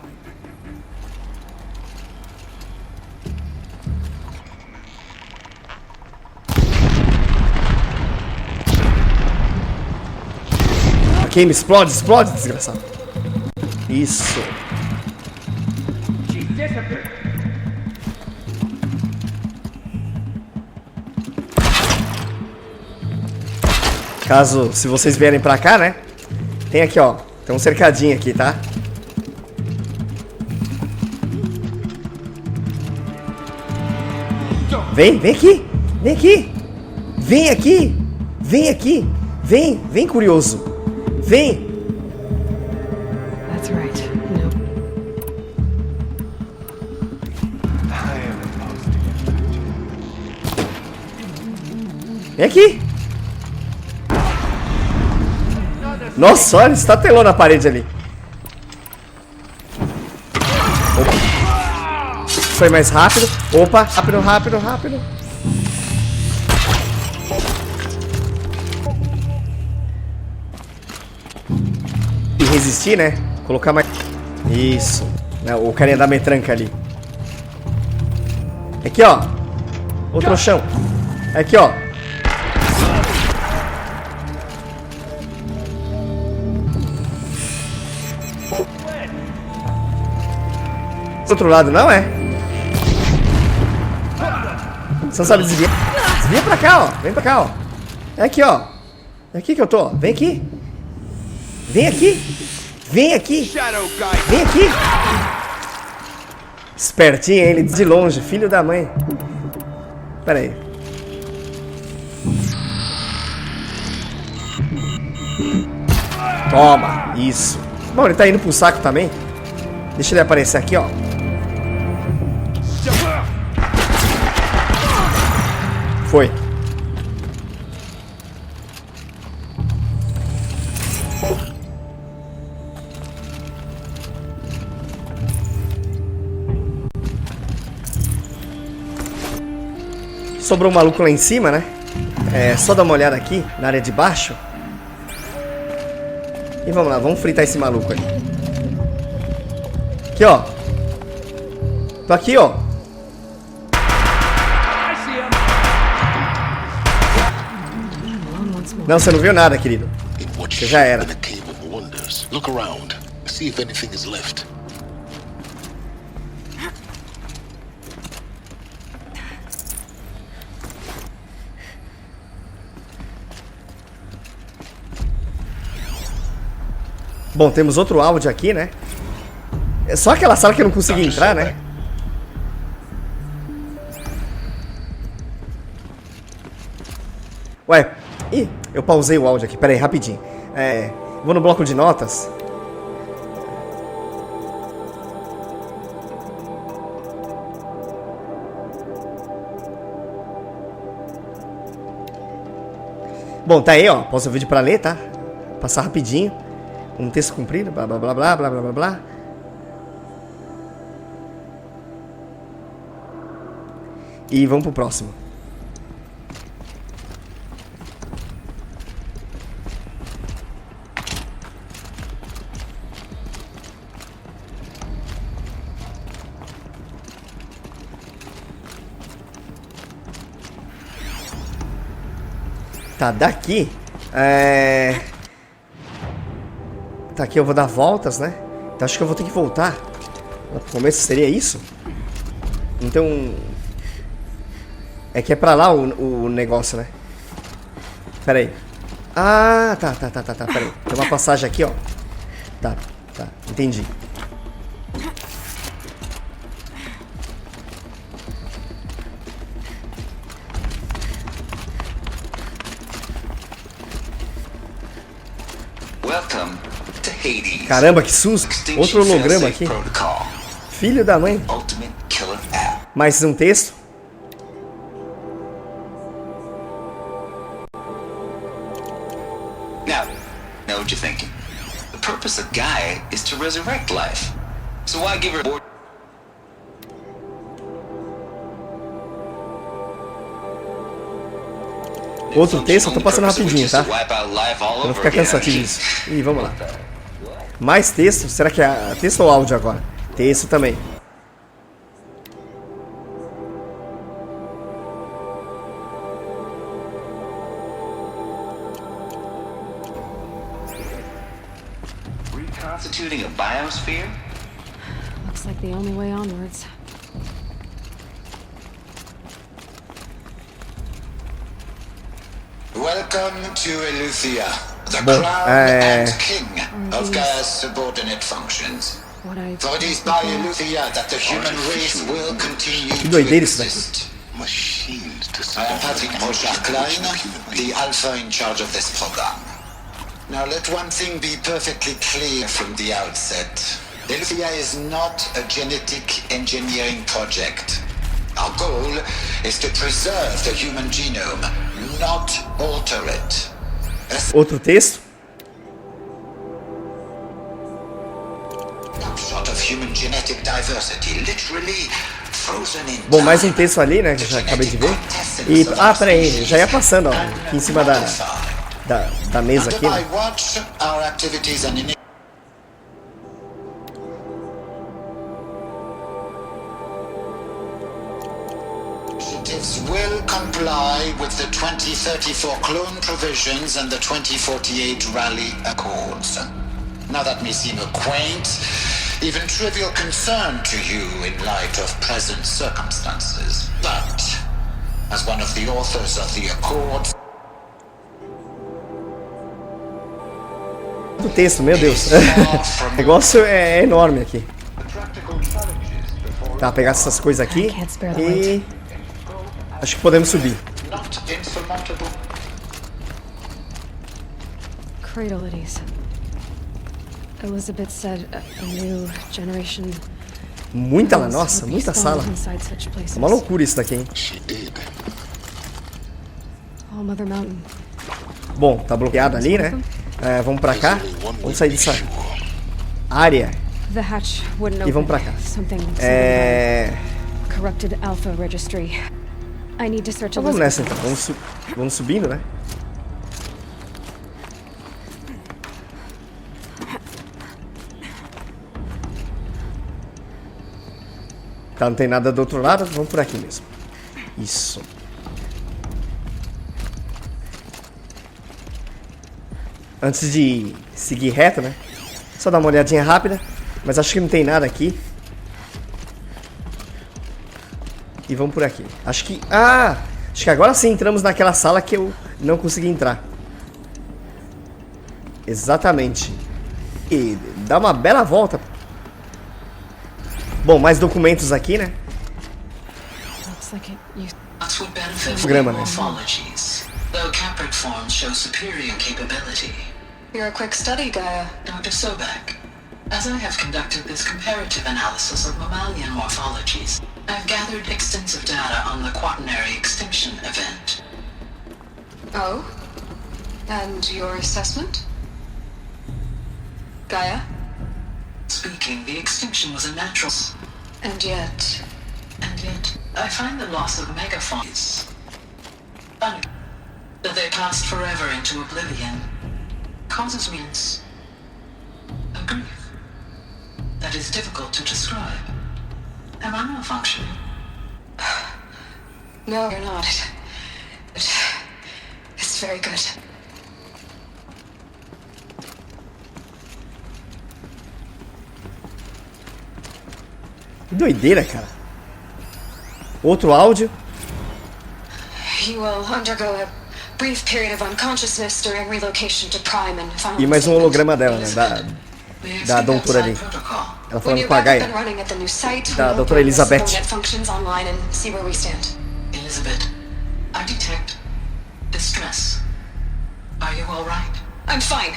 Ok, me explode, desgraçado. Isso. Caso, se vocês vierem pra cá, né? Tem aqui, ó. Tem um cercadinho aqui, tá? Vem aqui. Vem aqui. Vem aqui. Vem aqui. Vem, curioso. Vem. That's right. No. Vem aqui. Nossa, olha, estatelou na parede ali. Opa. Foi mais rápido. Opa, rápido. E resistir, né? Colocar mais... Isso. O carinha da metranca ali. Aqui, ó. O trouxão. Aqui, ó. Do outro lado, não é? Você não sabe desviar? Desvia pra cá, ó. Vem pra cá, ó. É aqui, ó. É aqui que eu tô. Vem aqui. Vem aqui. Vem aqui. Vem aqui. Espertinho, ele de longe. Filho da mãe. Pera aí. Toma. Isso. Bom, ele tá indo pro saco também. Deixa ele aparecer aqui, ó. Foi. Sobrou um maluco lá em cima, né? É só dar uma olhada aqui, na área de baixo. E vamos lá, vamos fritar esse maluco aí. Aqui, ó. Tô aqui, ó. Não, você não viu nada, querido. Você já era. Look around. See if anything is left. Bom, temos outro áudio aqui, né? É só aquela sala que eu não consegui entrar, né? Ué, ih, eu pausei o áudio aqui, pera aí, rapidinho. Vou no bloco de notas. Bom, tá aí, ó, pausa o vídeo pra ler, tá? Passar rapidinho. Um texto comprido, blá blá blá blá blá blá blá blá. E vamos pro próximo. Tá, daqui tá, aqui eu vou dar voltas, né? Então acho que eu vou ter que voltar. No começo seria isso? Então... É que é pra lá o negócio, né? Pera aí. Ah, tá, pera aí. Tem uma passagem aqui, ó. Tá, entendi. Caramba, que susto! Outro holograma aqui. Filho da mãe. Mais um texto. Now what you're thinking. The purpose of Gaia is to resurrect life. So why give her board? Outro texto, eu tô passando rapidinho, tá? Pra não ficar cansativo isso. Ih, vamos lá. Mais texto? Será que é texto ou áudio agora? Texto também. Reconstituting a biosphere? Looks like the only way onwards. Welcome to Eleuthia, the crown and king of Gaia's subordinate functions. For it is by Eleuthia that the human race will continue to exist. I am Patrick Moshar-Klein, the Alpha in charge of this program. Now let one thing be perfectly clear from the outset. Eleuthia is not a genetic engineering project. Our goal is to preserve the human genome, not alter it. Outro texto. Snapshot of human genetic diversity, literally frozen in time. Bom, mais um texto ali, né, que eu já acabei de ver. E, peraí, já ia passando, ó, aqui em cima da mesa aqui, né? Will comply with the 2034 clone provisions and the 2048 Rally Accords. Now that may seem a quaint, even trivial concern to you in light of present circumstances, but as one of the authors of the Accords. Do texto, meu Deus. O negócio é enorme aqui. Tá, pegar essas coisas aqui e acho que podemos subir. Cradle it is. Elizabeth said a new generation. Muita lá, nossa, muita sala. É uma loucura isso daqui, hein? All Mother Mountain. Bom, tá bloqueado ali, né? Vamos pra cá. Vamos sair dessa área. E vamos pra cá. Corrupted Alpha Registry. I need to search. Então vamos nessa então. Vamos subindo, né? Tá, não tem nada do outro lado, vamos por aqui mesmo. Isso. Antes de seguir reto, né? Só dar uma olhadinha rápida. Mas acho que não tem nada aqui. E vamos por aqui. Acho que agora sim entramos naquela sala que eu não consegui entrar. Exatamente. E dá uma bela volta. Bom, mais documentos aqui, né? Programa, né? You're a quick study, Gaia. Dr. Sobek. As I have conducted this comparative analysis of mammalian morphologies, I've gathered extensive data on the quaternary extinction event. Oh? And your assessment? Gaia? Speaking, the extinction was a natural... And yet, I find the loss of megafauna funny. That they passed forever into oblivion causes me a grief that is difficult to describe. Am I malfunctioning? No, you're not. It's very good. Que doideira, cara. Outro áudio. You will undergo a brief period of unconsciousness during relocation to Prime and final. E mais um holograma dela, né? Da doutora ali. Ela falando com a Gaia. Da doutora Elizabeth. Elizabeth, I detect distress. Are you all right? I'm fine.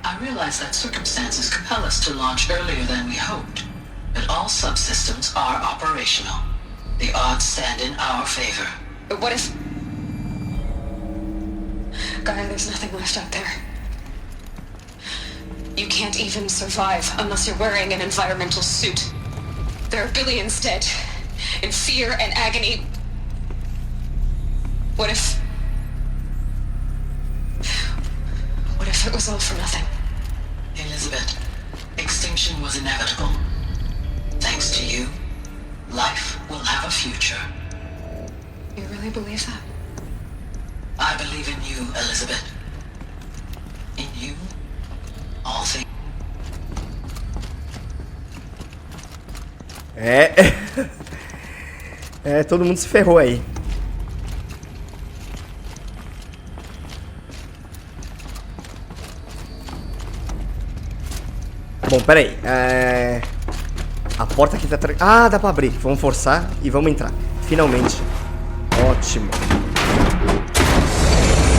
I realize that circumstances compel us to launch earlier than we hoped, but all subsystems are operational. The odds stand in our favor. But what if... Gaia, there's nothing left out there. You can't even survive unless you're wearing an environmental suit. There are billions dead, in fear and agony. What if if it was all for nothing? Elizabeth, extinction was inevitable. Thanks to you, life will have a future. You really believe that? I believe in you, Elizabeth. In you, all things. Todo mundo se ferrou aí. Bom, peraí. A porta aqui tá atrás. Ah, dá pra abrir. Vamos forçar e vamos entrar. Finalmente. Ótimo.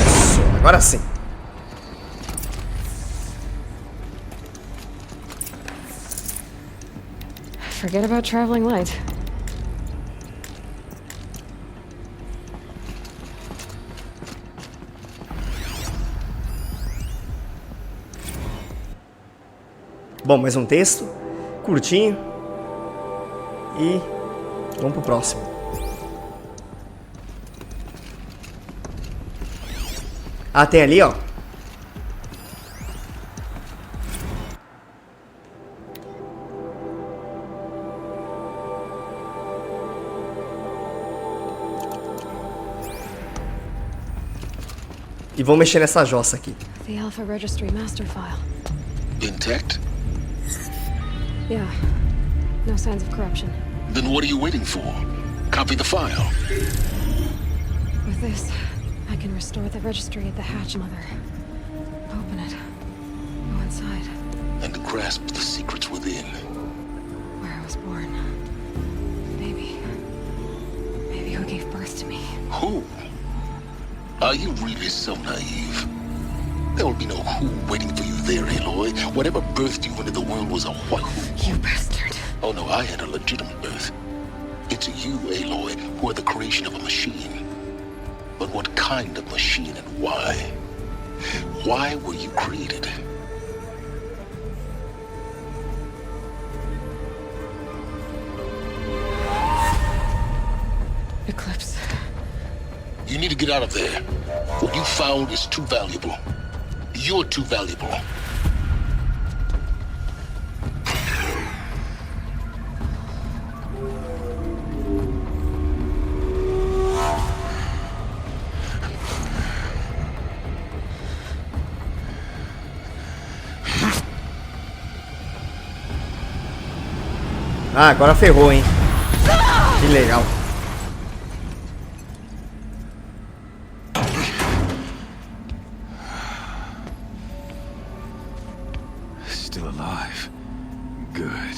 Isso, agora sim. Forget about traveling light. Bom, mais um texto. Curtinho. E vamos pro próximo. Ah, tem ali, ó. E vou mexer nessa jossa aqui. The Alpha Registry master file. Intact? Yeah. No signs of corruption. Then what are you waiting for? Copy the file. With this, I can restore the registry at the hatch, Mother. Open it. Go inside. And grasp the secrets within. Where I was born. Maybe who gave birth to me. Who? Are you really so naive? There will be no who waiting for you there, Aloy. Whatever birthed you into the world was a what who. You bastard. Oh no, I had a legitimate birth. It's you, Aloy, who are the creation of a machine. But what kind of machine and why? Why were you created? Eclipse. You need to get out of there. What you found is too valuable. You're too valuable. Ah, agora ferrou, hein? Que legal. Still alive. Good.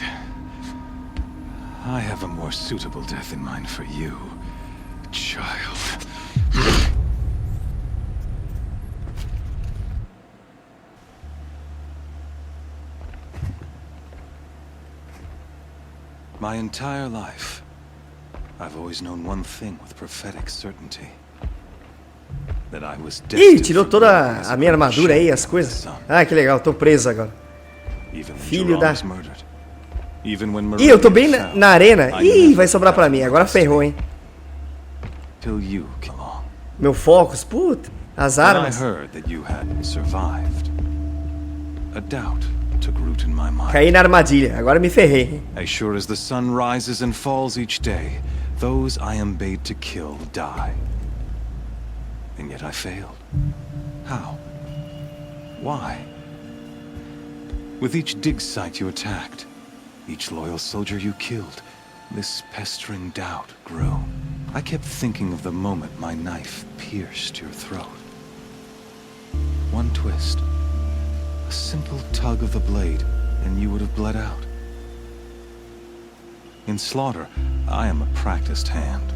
I have a more suitable death in mind for you, child. My entire life, I've always known one thing with prophetic certainty. That I was Ih, tirou toda a minha armadura aí, as coisas. Ah, que legal, tô preso agora. Filho da... Ih, eu tô bem na arena. Ih, vai sobrar pra mim, agora ferrou, hein. Meu focus, puta, as armas. Caí na armadilha, agora me ferrei, hein. As sure as the sun rises and falls each day, those I am bade to kill die. And yet I failed. How? Why? With each dig site you attacked, each loyal soldier you killed, this pestering doubt grew. I kept thinking of the moment my knife pierced your throat. One twist, a simple tug of the blade, and you would have bled out. In slaughter, I am a practiced hand.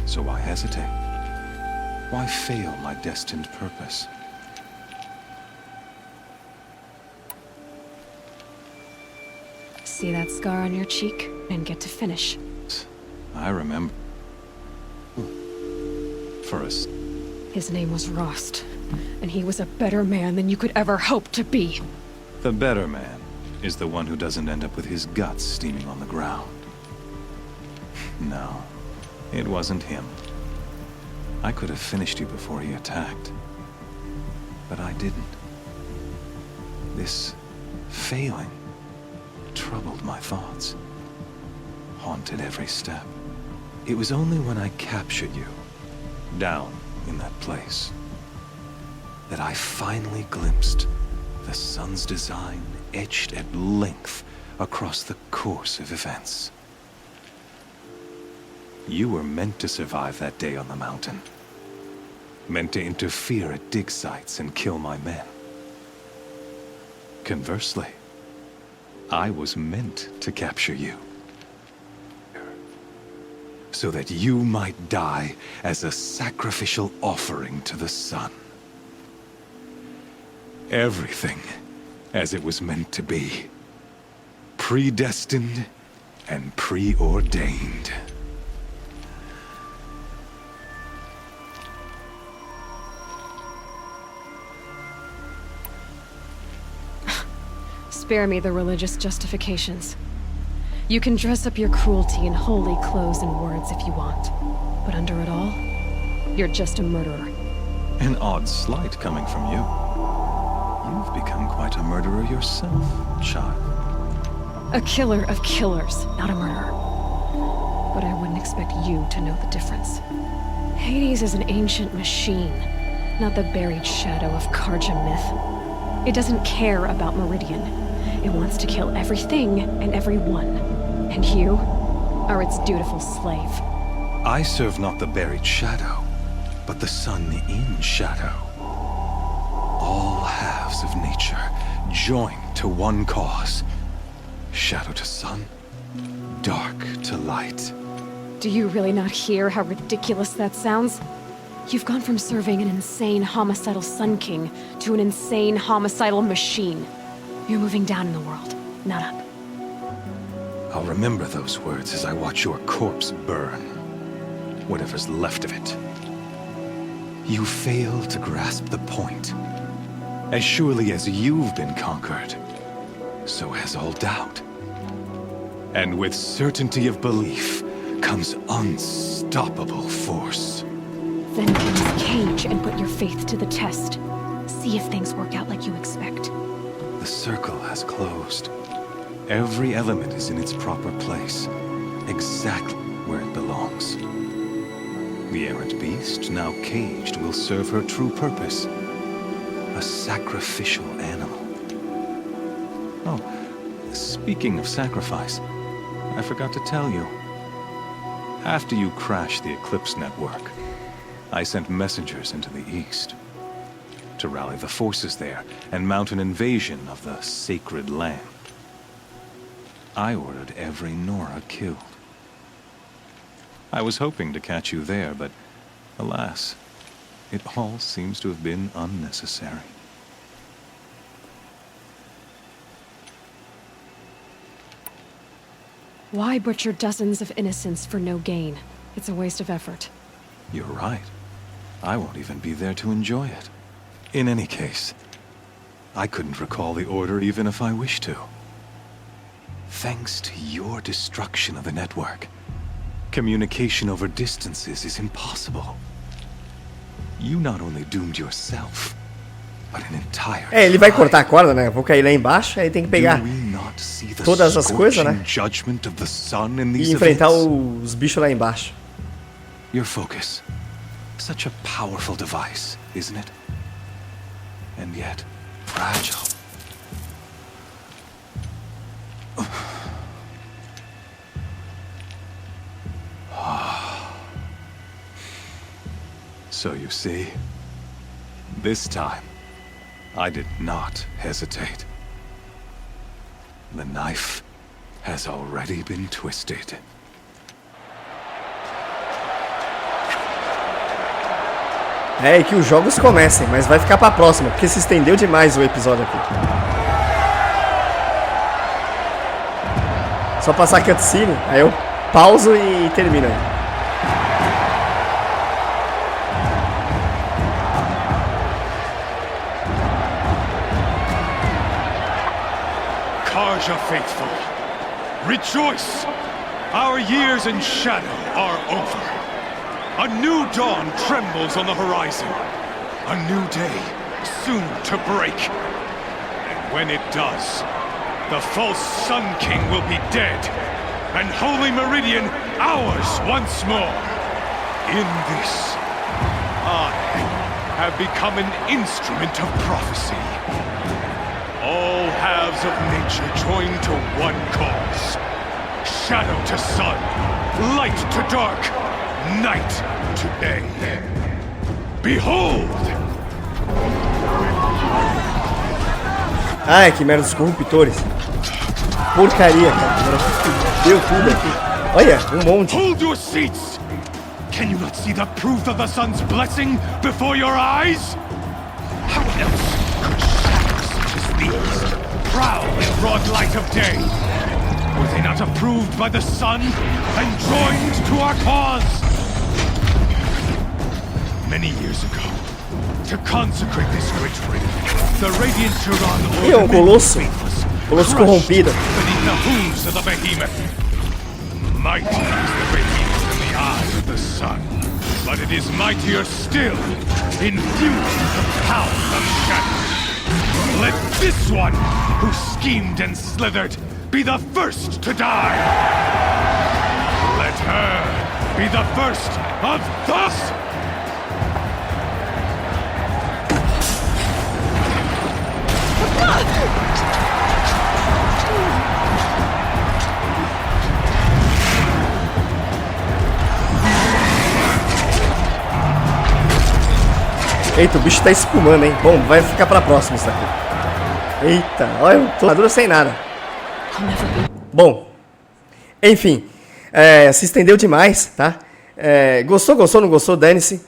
So why hesitate? Why fail my destined purpose? See that scar on your cheek and get to finish. I remember. For us. His name was Rost, and he was a better man than you could ever hope to be. The better man is the one who doesn't end up with his guts steaming on the ground. No, it wasn't him. I could have finished you before he attacked. But I didn't. This failing troubled my thoughts, haunted every step. It was only when I captured you, down in that place, that I finally glimpsed the sun's design etched at length across the course of events. You were meant to survive that day on the mountain. Meant to interfere at dig sites and kill my men. Conversely, I was meant to capture you, so that you might die as a sacrificial offering to the sun. Everything as it was meant to be. Predestined and preordained. Spare me the religious justifications. You can dress up your cruelty in holy clothes and words if you want. But under it all, you're just a murderer. An odd slight coming from you. You've become quite a murderer yourself, child. A killer of killers, not a murderer. But I wouldn't expect you to know the difference. Hades is an ancient machine, not the buried shadow of Karja myth. It doesn't care about Meridian. It wants to kill everything and everyone. And you are its dutiful slave. I serve not the buried shadow, but the sun in shadow. All halves of nature joined to one cause. Shadow to sun, dark to light. Do you really not hear how ridiculous that sounds? You've gone from serving an insane homicidal Sun King to an insane homicidal machine. You're moving down in the world, not up. I'll remember those words as I watch your corpse burn. Whatever's left of it. You fail to grasp the point. As surely as you've been conquered, so has all doubt. And with certainty of belief comes unstoppable force. Then close cage and put your faith to the test. See if things work out like you expect. The circle has closed. Every element is in its proper place, exactly where it belongs. The errant beast, now caged, will serve her true purpose. A sacrificial animal. Oh, speaking of sacrifice, I forgot to tell you. After you crashed the Eclipse network, I sent messengers into the east to rally the forces there and mount an invasion of the sacred land. I ordered every Nora killed. I was hoping to catch you there, but alas, it all seems to have been unnecessary. Why butcher dozens of innocents for no gain? It's a waste of effort. You're right. I won't even be there to enjoy it. In any case, I couldn't recall the order even if I wished to. Thanks to your destruction of the network, communication over distances is impossible. You not only doomed yourself, but an entire ele vai cortar a corda, né? Vou cair lá embaixo, aí tem que pegar todas as coisas, né? E enfrentar os bichos lá embaixo. Your focus. Such a powerful device, isn't it? And yet, fragile. So you see, this time, I did not hesitate. The knife has already been twisted. É, e que os jogos comecem, mas vai ficar pra próxima, porque se estendeu demais o episódio aqui. Só passar a cutscene, aí eu pauso e termino aí. Karja faithful, rejoice! Our years in shadow are over. A new dawn trembles on the horizon. A new day soon to break. And when it does, the false Sun King will be dead, and Holy Meridian ours once more. In this, I have become an instrument of prophecy. All halves of nature join to one cause. Shadow to sun, light to dark, night to day. Behold! Ai, que merda, os corruptores. Porcaria, cara. Deu tudo aqui. Olha, monte. Hold your seats! Can you not see the proof of the sun's blessing before your eyes? How else could shadows such as these prowl in broad light of day? Were they not approved by the sun and joined to our cause? Many years ago, to consecrate this great ring, the Radiant Turan ordered Colosso corrompido. Beneath the hooves of the behemoth. Mighty is the behemoth in the eye of the sun, but it is mightier still, infused with the power of shadow. Let this one, who schemed and slithered, be the first to die. Let her be the first of thus. Eita, o bicho tá espumando, hein? Bom, vai ficar pra próxima isso aqui. Eita, olha, eu tô armadura sem nada. Bom, enfim, se estendeu demais, tá? Gostou, não gostou? Dane-se.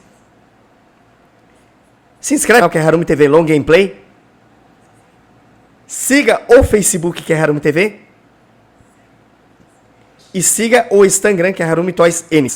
Se inscreve no canal que é Harumi TV Long Gameplay. Siga o Facebook que é Harumi TV. E siga o Instagram que é Harumi Toys N.